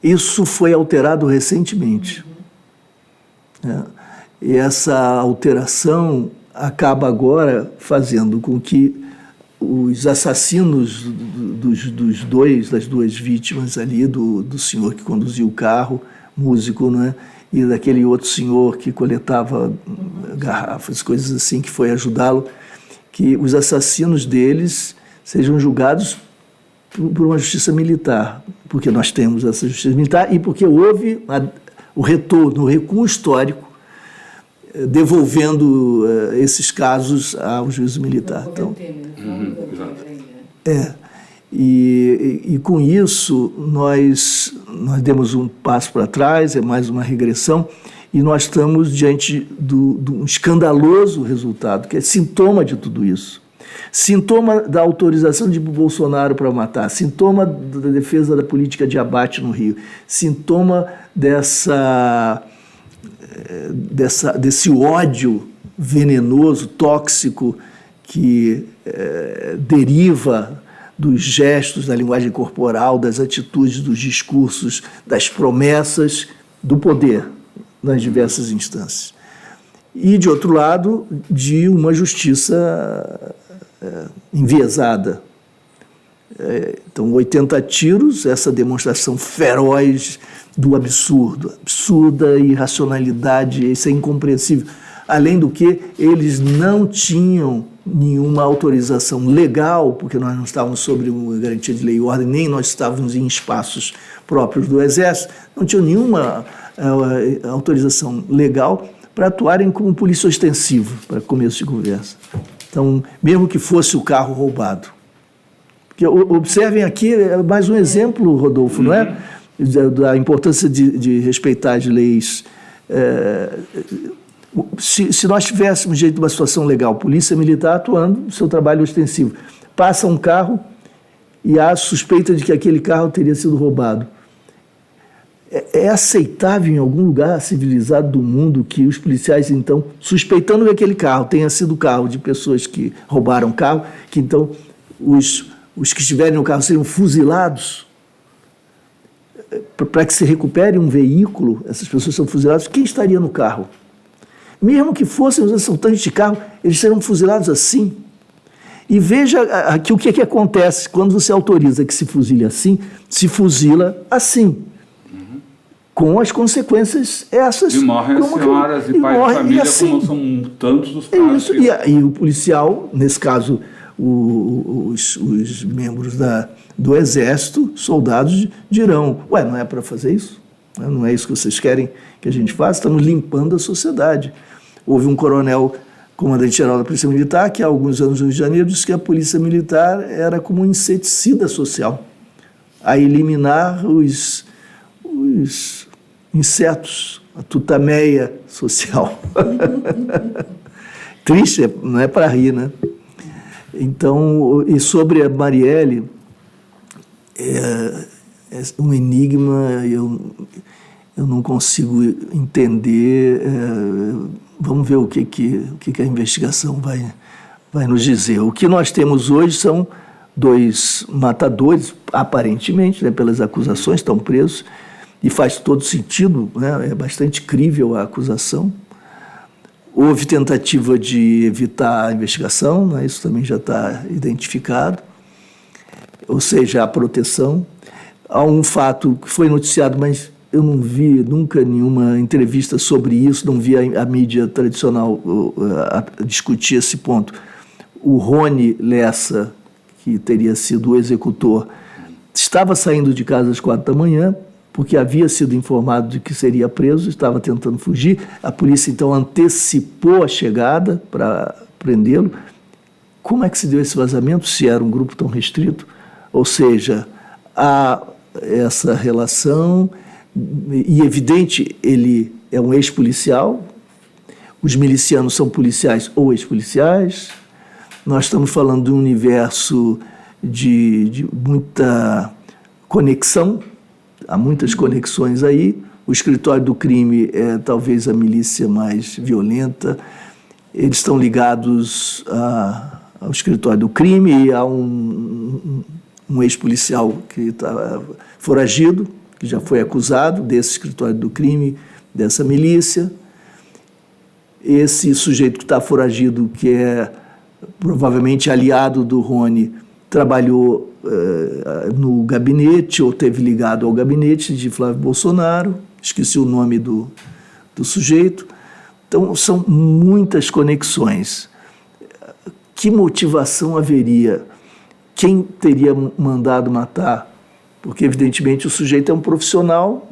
Isso foi alterado recentemente. E essa alteração acaba agora fazendo com que os assassinos das 2 vítimas ali, do senhor que conduzia o carro, músico, né, e daquele outro senhor que coletava garrafas, coisas assim, que foi ajudá-lo, que os assassinos deles sejam julgados por uma justiça militar, porque nós temos essa justiça militar e porque houve o retorno, o recuo histórico, devolvendo esses casos ao juízo militar. Então, e com isso nós demos um passo para trás, é mais uma regressão, e nós estamos diante de um escandaloso resultado, que é sintoma de tudo isso. Sintoma da autorização de Bolsonaro para matar, sintoma da defesa da política de abate no Rio, sintoma desse ódio venenoso, tóxico, que deriva dos gestos, da linguagem corporal, das atitudes, dos discursos, das promessas do poder nas diversas instâncias. E, de outro lado, de uma justiça enviesada. Então, 80 tiros, essa demonstração feroz do absurda irracionalidade, isso é incompreensível. Além do que, eles não tinham nenhuma autorização legal, porque nós não estávamos sob uma garantia de lei e ordem, nem nós estávamos em espaços próprios do Exército, não tinham nenhuma autorização legal para atuarem como polícia ostensiva, para começo de conversa. Então, mesmo que fosse o carro roubado. Porque, observem aqui, mais um exemplo, Rodolfo, não é? Da importância de respeitar as leis. Se nós tivéssemos diante de uma situação legal, polícia militar atuando, seu trabalho ostensivo, passa um carro e há suspeita de que aquele carro teria sido roubado. É aceitável em algum lugar civilizado do mundo que os policiais, então, suspeitando que aquele carro tenha sido carro de pessoas que roubaram o carro, que então os que estiverem no carro seriam fuzilados para que se recupere um veículo, essas pessoas são fuziladas, quem estaria no carro? Mesmo que fossem os assaltantes de carro, eles serão fuzilados assim. E veja aqui o que acontece quando você autoriza que se fuzile assim, se fuzila assim. Com as consequências essas.
E morrem as senhoras e pais de família, assim, como são tantos os casos.
E o policial, nesse caso, os membros do Exército, soldados, dirão: ué, não é para fazer isso? Não é isso que vocês querem que a gente faça? Estamos limpando a sociedade. Houve um coronel comandante-geral da Polícia Militar, que há alguns anos no Rio de Janeiro disse que a Polícia Militar era como um inseticida social, a eliminar os insetos, a tutameia social. Triste, não é para rir, né? Então, e sobre a Marielle, é um enigma, eu não consigo entender. Vamos ver o que a investigação vai nos dizer. O que nós temos hoje são 2 matadores, aparentemente, né, pelas acusações, estão presos, e faz todo sentido, né, é bastante crível a acusação. Houve tentativa de evitar a investigação, né, isso também já está identificado, ou seja, a proteção. Há um fato que foi noticiado, mas eu não vi nunca nenhuma entrevista sobre isso, não vi a mídia tradicional discutir esse ponto. O Rony Lessa, que teria sido o executor, estava saindo de casa às 4 da manhã, porque havia sido informado de que seria preso, estava tentando fugir. A polícia, então, antecipou a chegada para prendê-lo. Como é que se deu esse vazamento, se era um grupo tão restrito? Ou seja, há essa relação, e evidente, ele é um ex-policial, os milicianos são policiais ou ex-policiais. Nós estamos falando de um universo de muita conexão, há muitas conexões aí. O escritório do crime é talvez a milícia mais violenta. Eles estão ligados ao escritório do crime, e há um ex-policial que está foragido, que já foi acusado desse escritório do crime, dessa milícia. Esse sujeito que está foragido, que é provavelmente aliado do Rony, trabalhou no gabinete, ou teve ligado ao gabinete de Flávio Bolsonaro, esqueci o nome do sujeito. Então, são muitas conexões. Que motivação haveria? Quem teria mandado matar? Porque, evidentemente, o sujeito é um profissional,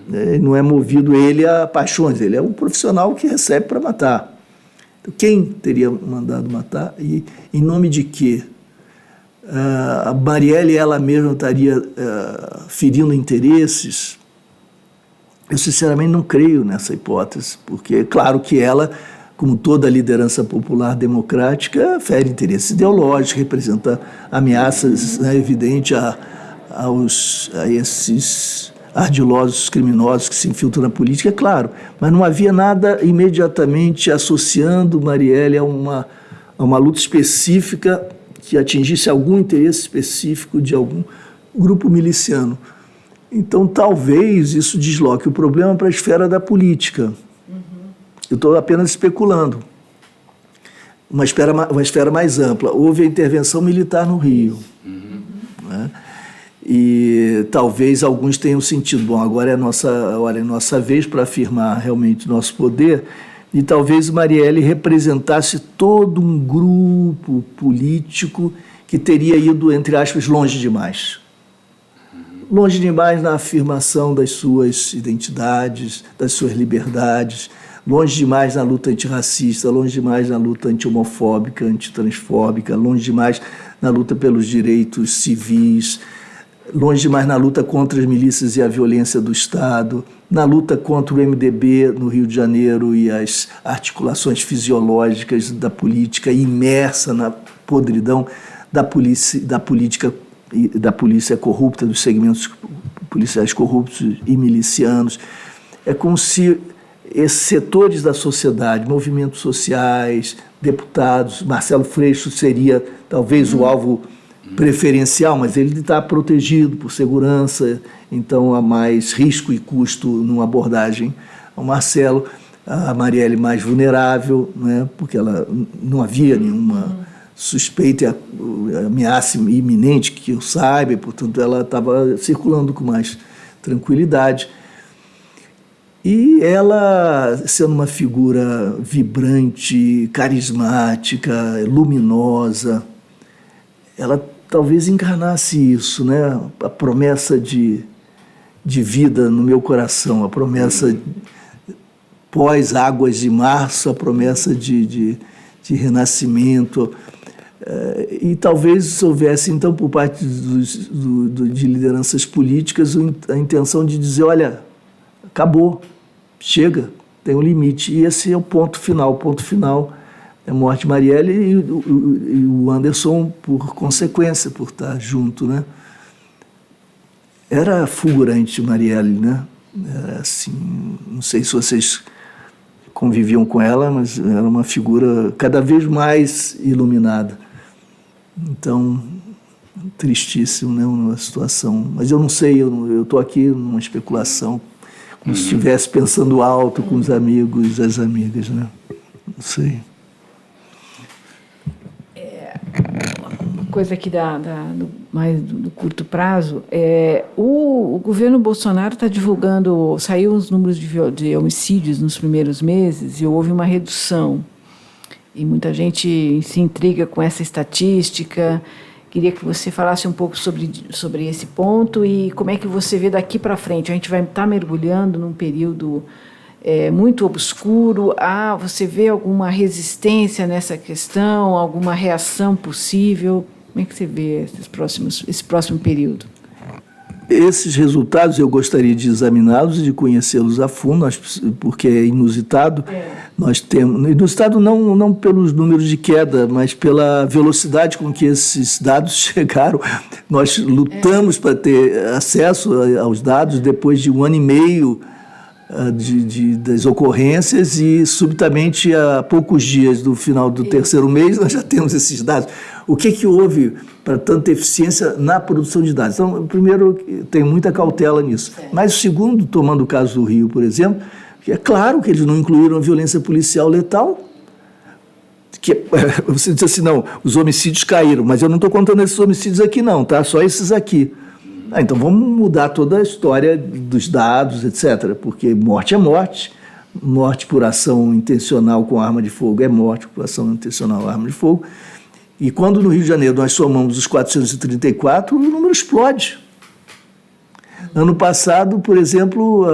né? Não é movido ele a paixões, ele é um profissional que recebe para matar. Então, quem teria mandado matar e em nome de quê? A Marielle, ela mesma, estaria ferindo interesses? Eu, sinceramente, não creio nessa hipótese, porque é claro que ela, como toda liderança popular democrática, fere interesses ideológicos, representa ameaças, né, evidentes a esses ardilosos criminosos que se infiltram na política, é claro, mas não havia nada imediatamente associando Marielle a uma luta específica que atingisse algum interesse específico de algum grupo miliciano. Então, talvez isso desloque o problema para a esfera da política. Eu estou apenas especulando. Uma esfera mais ampla. Houve a intervenção militar no Rio. Né? E talvez alguns tenham sentido, bom, agora é a nossa vez para afirmar realmente nosso poder, e talvez Marielle representasse todo um grupo político que teria ido, entre aspas, longe demais. Longe demais na afirmação das suas identidades, das suas liberdades, longe demais na luta antirracista, longe demais na luta anti-homofóbica, antitransfóbica, longe demais na luta pelos direitos civis, longe demais na luta contra as milícias e a violência do Estado, na luta contra o MDB no Rio de Janeiro e as articulações fisiológicas da política, imersa na podridão da política e da polícia corrupta, dos segmentos policiais corruptos e milicianos. É como se esses setores da sociedade, movimentos sociais, deputados, Marcelo Freixo seria talvez o alvo preferencial, mas ele está protegido por segurança, então há mais risco e custo numa abordagem ao Marcelo. A Marielle mais vulnerável, né, porque ela não havia nenhuma suspeita e ameaça iminente que eu saiba, e, portanto, ela estava circulando com mais tranquilidade. E ela, sendo uma figura vibrante, carismática, luminosa, ela talvez encarnasse isso, né? A promessa de vida no meu coração, a promessa pós Águas de Março, a promessa de renascimento. E talvez houvesse, então, por parte de lideranças políticas, a intenção de dizer, olha, acabou, chega, tem um limite. E esse é o ponto final. O ponto final é a morte de Marielle e o Anderson, por consequência, por estar junto, né? Era fulgurante Marielle, né? Era assim, não sei se vocês conviviam com ela, mas era uma figura cada vez mais iluminada. Então, tristíssimo, né, uma situação. Mas eu não sei, eu estou aqui numa especulação, como se estivesse pensando alto com os amigos e as amigas, né? Não sei.
Uma coisa aqui mais do curto prazo, o governo Bolsonaro está divulgando, saiu os números de homicídios nos primeiros meses e houve uma redução. E muita gente se intriga com essa estatística. Queria que você falasse um pouco sobre esse ponto e como é que você vê daqui para frente. A gente vai estar mergulhando num período muito obscuro. Você vê alguma resistência nessa questão, alguma reação possível? Como é que você vê esse próximo período?
Esses resultados eu gostaria de examiná-los e de conhecê-los a fundo, porque é inusitado. Nós temos inusitado não pelos números de queda, mas pela velocidade com que esses dados chegaram. Nós lutamos para ter acesso aos dados depois de 1 ano e meio das ocorrências e, subitamente, a poucos dias do final do terceiro mês, nós já temos esses dados. O que houve para tanta eficiência na produção de dados? Então, primeiro, tem muita cautela nisso. Mas, o segundo, tomando o caso do Rio, por exemplo, é claro que eles não incluíram a violência policial letal. Você diz assim, não, os homicídios caíram, mas eu não estou contando esses homicídios aqui não, tá? Só esses aqui. Então vamos mudar toda a história dos dados, etc., porque morte é morte, morte por ação intencional com arma de fogo é morte por ação intencional com arma de fogo. E quando no Rio de Janeiro nós somamos os 434, o número explode. Ano passado, por exemplo,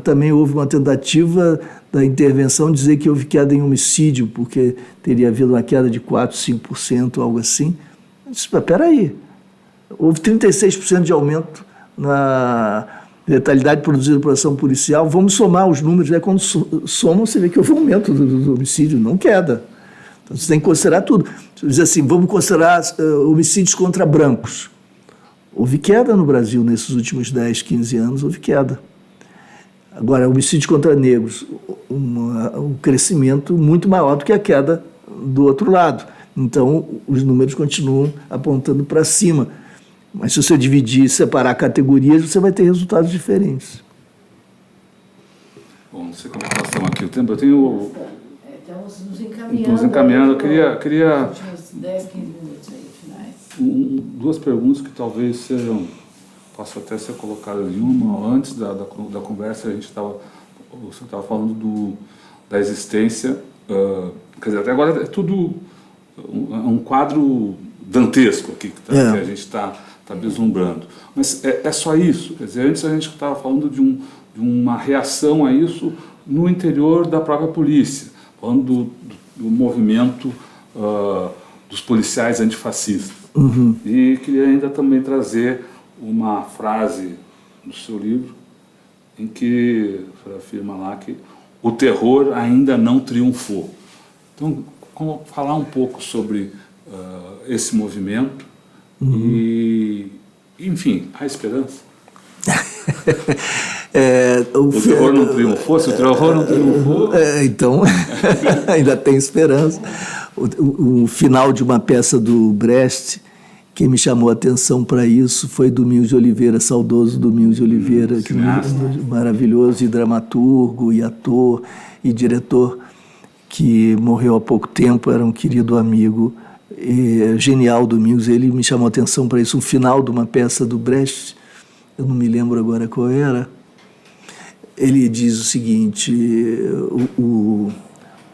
também houve uma tentativa da intervenção dizer que houve queda em homicídio, porque teria havido uma queda de 4%, 5%, algo assim. Eu disse, espera aí. Houve 36% de aumento na letalidade produzida por ação policial. Vamos somar os números, né? Quando somam, você vê que houve um aumento do homicídio, não queda. Então, você tem que considerar tudo. Você diz assim, vamos considerar homicídios contra brancos. Houve queda no Brasil nesses últimos 10, 15 anos, houve queda. Agora, homicídios contra negros, um crescimento muito maior do que a queda do outro lado. Então, os números continuam apontando para cima. Mas se você dividir e separar categorias, você vai ter resultados diferentes.
Bom, não sei como é que nós estamos aqui. O tempo, eu tenho...
Estamos nos encaminhando.
Estamos encaminhando. Eu queria...
Os últimos 10, 15 minutos aí, finais.
Duas perguntas que talvez sejam... Posso até ser colocadas em uma. Antes da conversa, você estava falando da existência... quer dizer, até agora é tudo um quadro dantesco aqui que a gente está vislumbrando. Mas é só isso. Quer dizer, antes a gente estava falando de uma reação a isso no interior da própria polícia, falando do movimento dos policiais antifascistas.
Uhum.
E queria ainda também trazer uma frase do seu livro em que você afirma lá que o terror ainda não triunfou. Então, falar um pouco sobre esse movimento e, enfim, a esperança. O terror não triunfou? Se o terror não triunfou...
Então, ainda tem esperança. O final de uma peça do Brecht, quem me chamou a atenção para isso foi Domingos de Oliveira, saudoso Domingos de Oliveira, que maravilhoso, e dramaturgo, e ator, e diretor, que morreu há pouco tempo, era um querido amigo, genial Domingos. Ele me chamou a atenção para isso, um final de uma peça do Brecht, eu não me lembro agora qual era. Ele diz o seguinte, o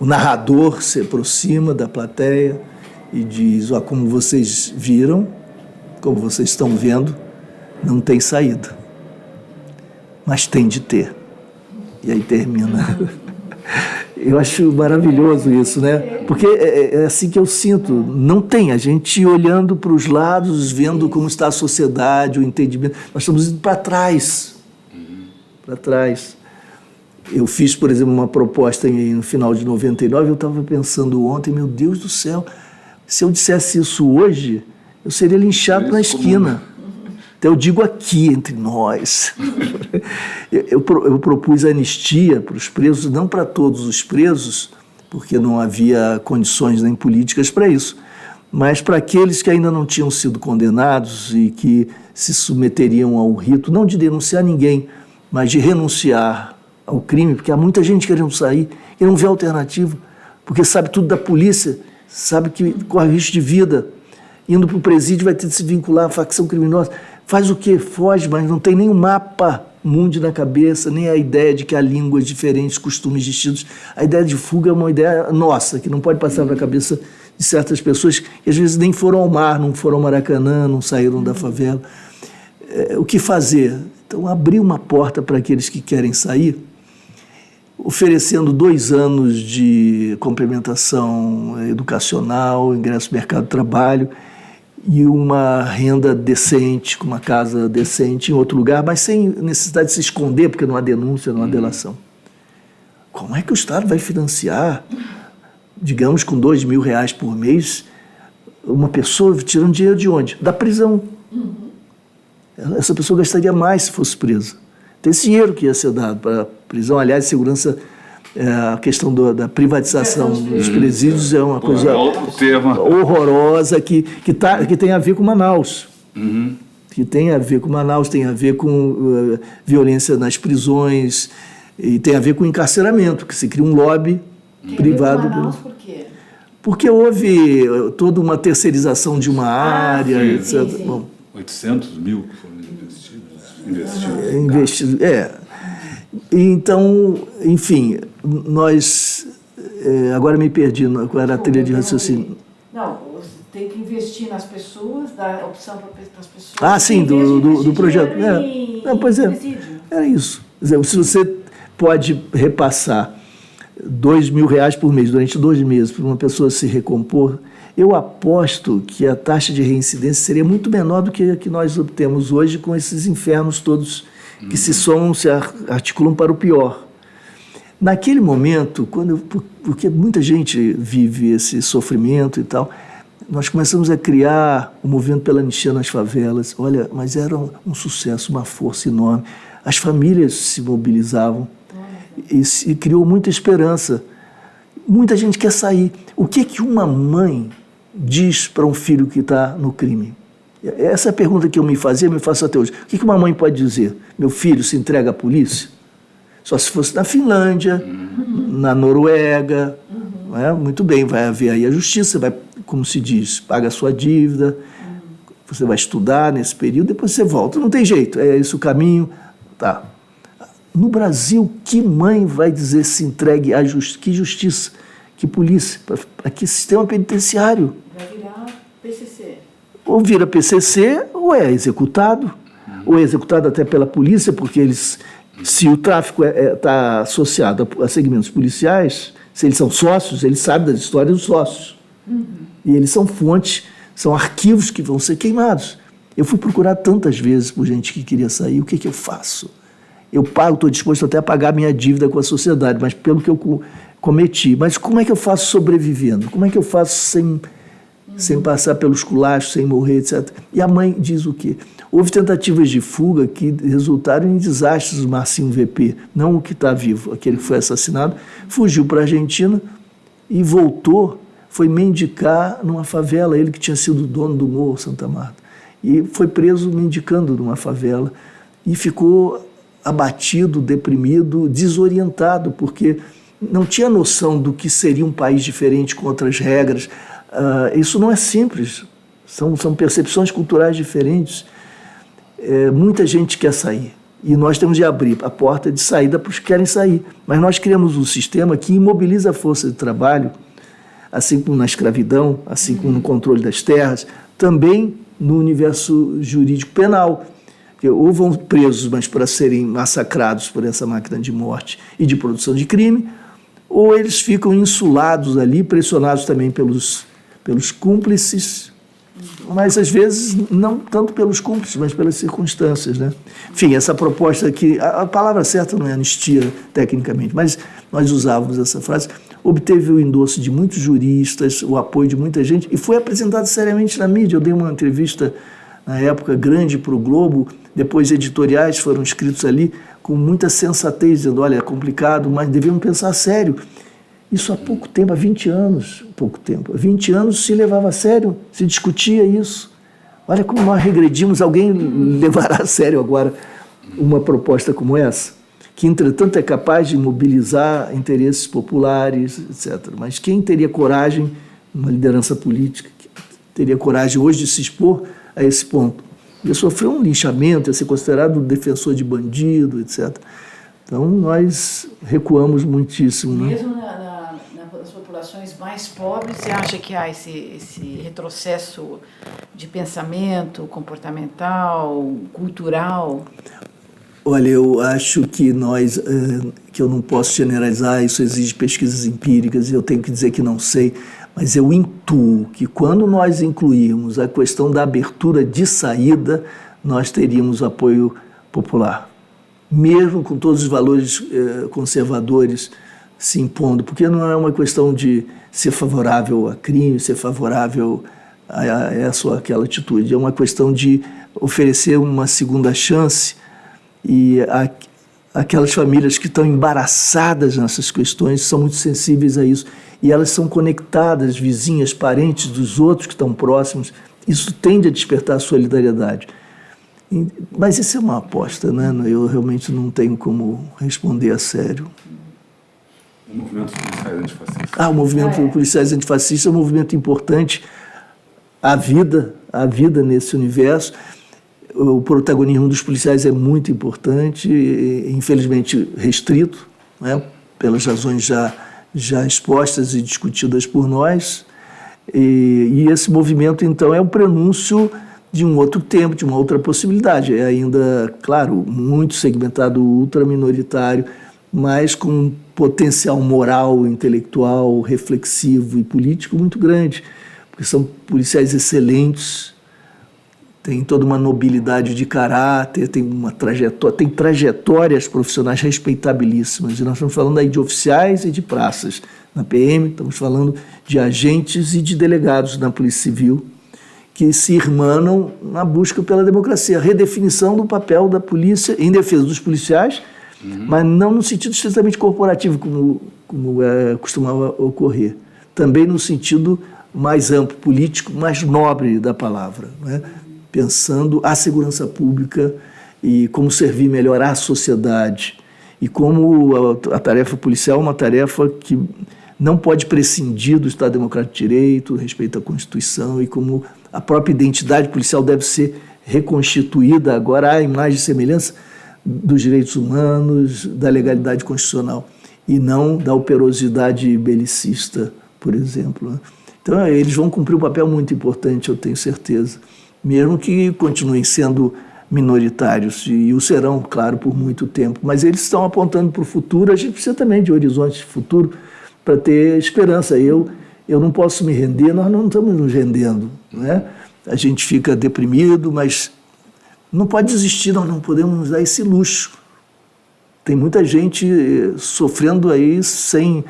narrador se aproxima da plateia e diz, como vocês viram, como vocês estão vendo, não tem saída, mas tem de ter. E aí termina. Eu acho maravilhoso isso, né? Porque é assim que eu sinto. Não tem a gente olhando para os lados, vendo como está a sociedade, o entendimento. Nós estamos indo para trás. Para trás. Eu fiz, por exemplo, uma proposta no final de 99, eu estava pensando ontem, meu Deus do céu, se eu dissesse isso hoje, eu seria linchado na esquina. Então eu digo aqui, entre nós. Eu propus anistia para os presos, não para todos os presos, porque não havia condições nem políticas para isso, mas para aqueles que ainda não tinham sido condenados e que se submeteriam ao rito, não de denunciar ninguém, mas de renunciar ao crime, porque há muita gente querendo sair e não vê alternativa, porque sabe tudo da polícia, sabe que corre risco de vida, indo para o presídio vai ter de se vincular à facção criminosa. Faz o quê? Foge, mas não tem nem um mapa mundi na cabeça, nem a ideia de que há línguas diferentes, costumes distintos. A ideia de fuga é uma ideia nossa, que não pode passar para a cabeça de certas pessoas que às vezes nem foram ao mar, não foram ao Maracanã, não saíram da favela. O que fazer? Então, abrir uma porta para aqueles que querem sair, oferecendo 2 anos de complementação educacional, ingresso no mercado de trabalho, e uma renda decente, com uma casa decente em outro lugar, mas sem necessidade de se esconder, porque não há denúncia, não há delação. Como é que o Estado vai financiar, digamos, com R$2.000 por mês, uma pessoa tirando dinheiro de onde? Da prisão. Essa pessoa gastaria mais se fosse presa. Tem esse dinheiro que ia ser dado para a prisão. Aliás, segurança, a questão da privatização dos presídios é uma coisa horrorosa que tem a ver com Manaus. Que tem a ver com Manaus, tem a ver com violência nas prisões e tem a ver com encarceramento, que se cria um lobby privado.
Manaus, por quê?
Porque houve toda uma terceirização de uma área, etc.
Sim. Bom, 800 mil que foram investidos.
Então, enfim, nós... agora me perdi, qual era a trilha de raciocínio?
Não, você tem que investir nas pessoas, dar opção para as pessoas.
Ah, sim, do projeto. Pois é, era isso. Quer dizer, se você pode repassar R$2.000 por mês durante 2 meses para uma pessoa se recompor, eu aposto que a taxa de reincidência seria muito menor do que a que nós obtemos hoje com esses infernos todos que se somam, se articulam para o pior. Naquele momento, porque muita gente vive esse sofrimento e tal, nós começamos a criar o movimento pela anistia nas favelas. Olha, mas era um sucesso, uma força enorme. As famílias se mobilizavam e criou muita esperança. Muita gente quer sair. O que uma mãe diz para um filho que está no crime? Essa é a pergunta que eu me fazia, me faço até hoje. O que uma mãe pode dizer? Meu filho se entrega à polícia? Só se fosse na Finlândia, na Noruega. Não é? Muito bem, vai haver aí a justiça, vai, como se diz, paga a sua dívida, você vai estudar nesse período, depois você volta. Não tem jeito, é esse o caminho. Tá. No Brasil, que mãe vai dizer se entregue à justiça? Que justiça? Que polícia? Para que sistema penitenciário?
Vai virar PCC.
Ou vira PCC, ou é executado, ou é executado até pela polícia, porque eles, se o tráfico está associado a segmentos policiais, se eles são sócios, eles sabem das histórias dos sócios. E eles são fontes, são arquivos que vão ser queimados. Eu fui procurar tantas vezes por gente que queria sair, o que eu faço? Eu pago, estou disposto até a pagar minha dívida com a sociedade, mas pelo que eu cometi. Mas como é que eu faço sobrevivendo? Como é que eu faço sem passar pelos culachos, sem morrer, etc. E a mãe diz o quê? Houve tentativas de fuga que resultaram em desastres do Marcinho VP, não o que está vivo, aquele que foi assassinado, fugiu para a Argentina e voltou, foi mendicar numa favela, ele que tinha sido dono do Morro Santa Marta. E foi preso mendicando numa favela e ficou abatido, deprimido, desorientado, porque não tinha noção do que seria um país diferente com outras regras. Isso não é simples, são percepções culturais diferentes. Muita gente quer sair e nós temos de abrir a porta de saída para os que querem sair. Mas nós criamos um sistema que imobiliza a força de trabalho, assim como na escravidão, assim como no controle das terras, também no universo jurídico penal. Ou vão presos, mas para serem massacrados por essa máquina de morte e de produção de crime, ou eles ficam insulados ali, pressionados também pelos cúmplices, mas às vezes não tanto pelos cúmplices, mas pelas circunstâncias, né? Enfim, essa proposta aqui, a palavra certa não é anistia tecnicamente, mas nós usávamos essa frase, obteve o endosso de muitos juristas, o apoio de muita gente e foi apresentado seriamente na mídia. Eu dei uma entrevista na época grande para o Globo, depois editoriais foram escritos ali com muita sensatez, dizendo, olha, é complicado, mas devemos pensar sério. Isso há pouco tempo, há 20 anos, há 20 anos se levava a sério, se discutia isso. Olha como nós regredimos, alguém levará a sério agora uma proposta como essa, que entretanto é capaz de mobilizar interesses populares, etc. Mas quem teria coragem, uma liderança política, teria coragem hoje de se expor a esse ponto? Ia sofrer um linchamento, ia ser considerado defensor de bandido, etc. Então nós recuamos muitíssimo.
Mesmo nas populações mais pobres, você acha que há esse retrocesso de pensamento comportamental, cultural?
Olha, eu acho que que eu não posso generalizar, isso exige pesquisas empíricas, e eu tenho que dizer que não sei, mas eu intuo que quando nós incluirmos a questão da abertura de saída, nós teríamos apoio popular, mesmo com todos os valores conservadores se impondo, porque não é uma questão de ser favorável a crime, ser favorável a essa ou aquela atitude, é uma questão de oferecer uma segunda chance e aquelas famílias que estão embaraçadas nessas questões são muito sensíveis a isso e elas são conectadas, vizinhas, parentes dos outros que estão próximos, isso tende a despertar a solidariedade. Mas isso é uma aposta, né? Eu realmente não tenho como responder a sério.
O movimento dos policiais antifascistas.
O movimento dos policiais antifascistas é um movimento importante. A vida nesse universo, o protagonismo dos policiais é muito importante, infelizmente restrito, né, pelas razões já expostas e discutidas por nós. E esse movimento, então, é um prenúncio de um outro tempo, de uma outra possibilidade. É ainda, claro, muito segmentado, ultraminoritário, mas com um potencial moral, intelectual, reflexivo e político muito grande, porque são policiais excelentes, têm toda uma nobilidade de caráter, tem trajetórias profissionais respeitabilíssimas. E nós estamos falando aí de oficiais e de praças na PM, estamos falando de agentes e de delegados na Polícia Civil, que se irmanam na busca pela democracia, a redefinição do papel da polícia em defesa dos policiais, mas não no sentido estritamente corporativo, como costumava ocorrer. Também no sentido mais amplo, político, mais nobre da palavra, né? Pensando a segurança pública e como servir melhor à sociedade. E como a tarefa policial é uma tarefa que não pode prescindir do Estado Democrático de Direito, respeito à Constituição, e como a própria identidade policial deve ser reconstituída agora à imagem e semelhança dos direitos humanos, da legalidade constitucional, e não da operosidade belicista, por exemplo, né? Então, eles vão cumprir um papel muito importante, eu tenho certeza, mesmo que continuem sendo minoritários, e o serão, claro, por muito tempo, mas eles estão apontando para o futuro. A gente precisa também de horizonte de futuro para ter esperança. Eu não posso me render, nós não estamos nos rendendo, né? A gente fica deprimido, mas não pode desistir, nós não podemos nos dar esse luxo. Tem muita gente sofrendo aí sem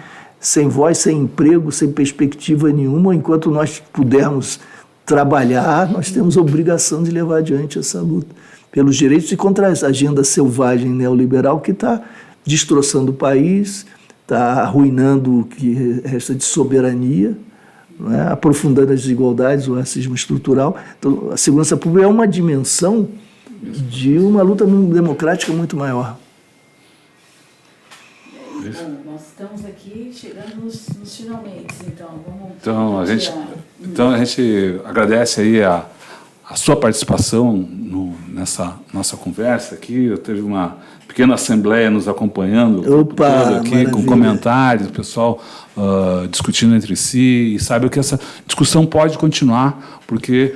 voz, sem emprego, sem perspectiva nenhuma. Enquanto nós pudermos trabalhar, nós temos a obrigação de levar adiante essa luta pelos direitos e contra a agenda selvagem neoliberal que está destroçando o país, está arruinando o que resta de soberania, não é? Aprofundando as desigualdades, o racismo estrutural. Então, a segurança pública é uma dimensão de uma luta democrática muito maior.
Bom, nós estamos aqui chegando nos finalmente, então vamos...
Então a gente agradece aí a sua participação nessa nossa conversa aqui. Eu teve uma pequena assembleia nos acompanhando todo aqui, maravilha, com comentários, o pessoal discutindo entre si, e sabe que essa discussão pode continuar, porque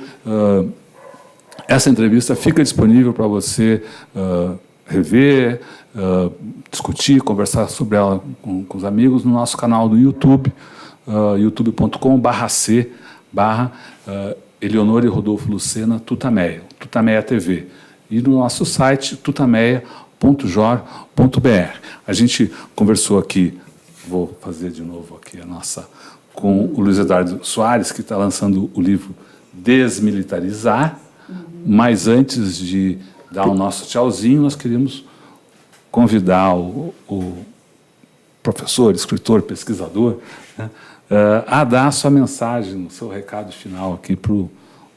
essa entrevista fica disponível para você rever, discutir, conversar sobre ela com os amigos no nosso canal do YouTube, youtube.com/c/Eleonora e Rodolfo Lucena Tutameia, Tutameia TV, e no nosso site tutameia.jor.br. A gente conversou aqui, vou fazer de novo aqui a nossa, com o Luiz Eduardo Soares, que está lançando o livro Desmilitarizar, mas antes de dar o nosso tchauzinho, nós queríamos convidar o professor, escritor, pesquisador, né, a dar a sua mensagem, o seu recado final aqui para os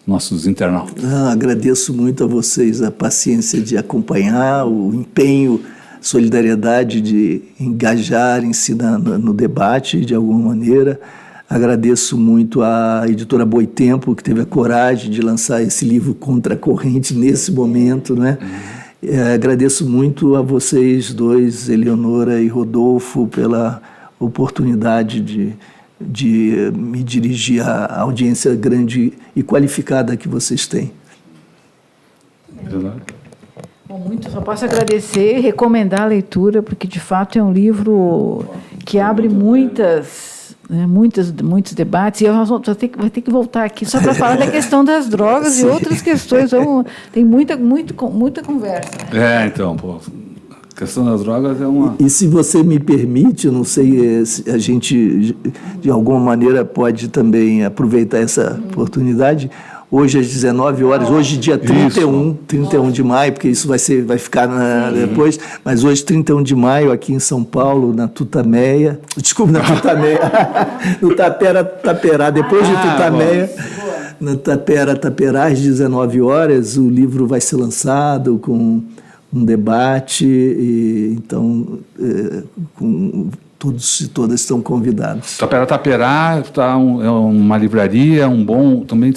nossos internautas.
Agradeço muito a vocês a paciência de acompanhar, o empenho, solidariedade de engajarem-se no debate de alguma maneira. Agradeço muito à editora Boitempo, que teve a coragem de lançar esse livro Contra a Corrente nesse momento, né? Agradeço muito a vocês dois, Eleonora e Rodolfo, pela oportunidade de me dirigir à audiência grande e qualificada que vocês têm.
Bom, só posso agradecer e recomendar a leitura, porque, de fato, é um livro que abre muitos debates, e nós vai ter que voltar aqui só para falar da questão das drogas e outras questões. Tem muita conversa.
Então, a questão das drogas é uma...
E se você me permite, eu não sei se a gente, de alguma maneira, pode também aproveitar essa oportunidade. Hoje, às 19 horas, hoje, dia 31 de maio, porque isso vai ficar depois, mas hoje, 31 de maio, aqui em São Paulo, na Tutameia, desculpa, na Tutameia, no Taperá, depois de Tutameia, na Taperá, às 19 horas, o livro vai ser lançado com um debate, e então, todos e todas estão convidados.
Taperá é uma livraria, também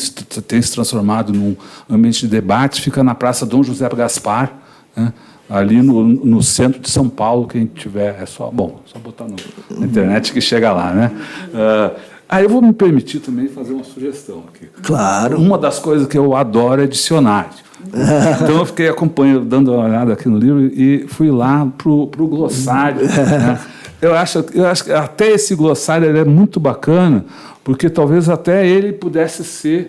tem se transformado num ambiente de debate, fica na Praça Dom José Gaspar, né, ali no centro de São Paulo. Quem tiver, só botar na internet que chega lá, né? Eu vou me permitir também fazer uma sugestão aqui.
Claro.
Uma das coisas que eu adoro é dicionário. Então eu fiquei acompanhando, dando uma olhada aqui no livro e fui lá pro glossário, né? Eu acho que até esse glossário é muito bacana, porque talvez até ele pudesse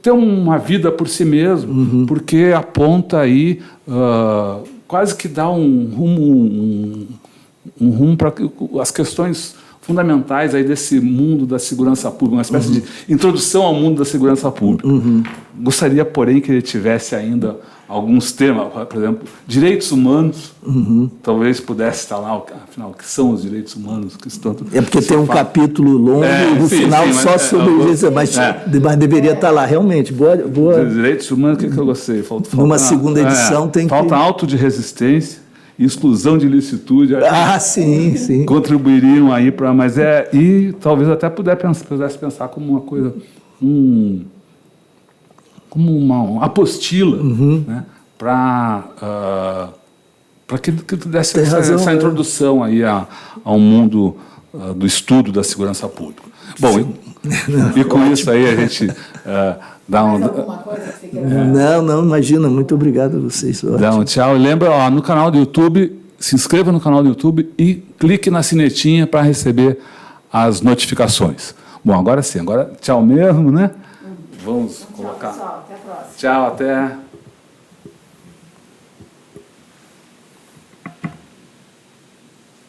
ter uma vida por si mesmo, porque aponta aí, quase que dá um rumo para as questões fundamentais aí desse mundo da segurança pública, uma espécie de introdução ao mundo da segurança pública. Gostaria, porém, que ele tivesse ainda alguns temas, por exemplo, direitos humanos, talvez pudesse estar lá, afinal, o que são os direitos humanos?
Porque tem um capítulo longo no final só sobre isso, mas deveria estar lá, realmente. Boa.
Direitos humanos, o que eu gostei?
Numa segunda edição tem
falta auto de resistência, exclusão de ilicitude.
Sim.
Contribuiriam aí para... E talvez até pudesse pensar como uma coisa... como uma apostila, né, para que desse essa introdução aí ao mundo do estudo da segurança pública. Bom, e com isso aí a gente dá um...
alguma coisa que você queira
falar? Não, imagina. Muito obrigado a vocês.
Dá um tchau. E lembra, no canal do YouTube, se inscreva no canal do YouTube e clique na sinetinha para receber as notificações. Bom, agora sim. Agora tchau mesmo, né? Vamos colocar.
Tchau, pessoal. Até a próxima.
Tchau, até.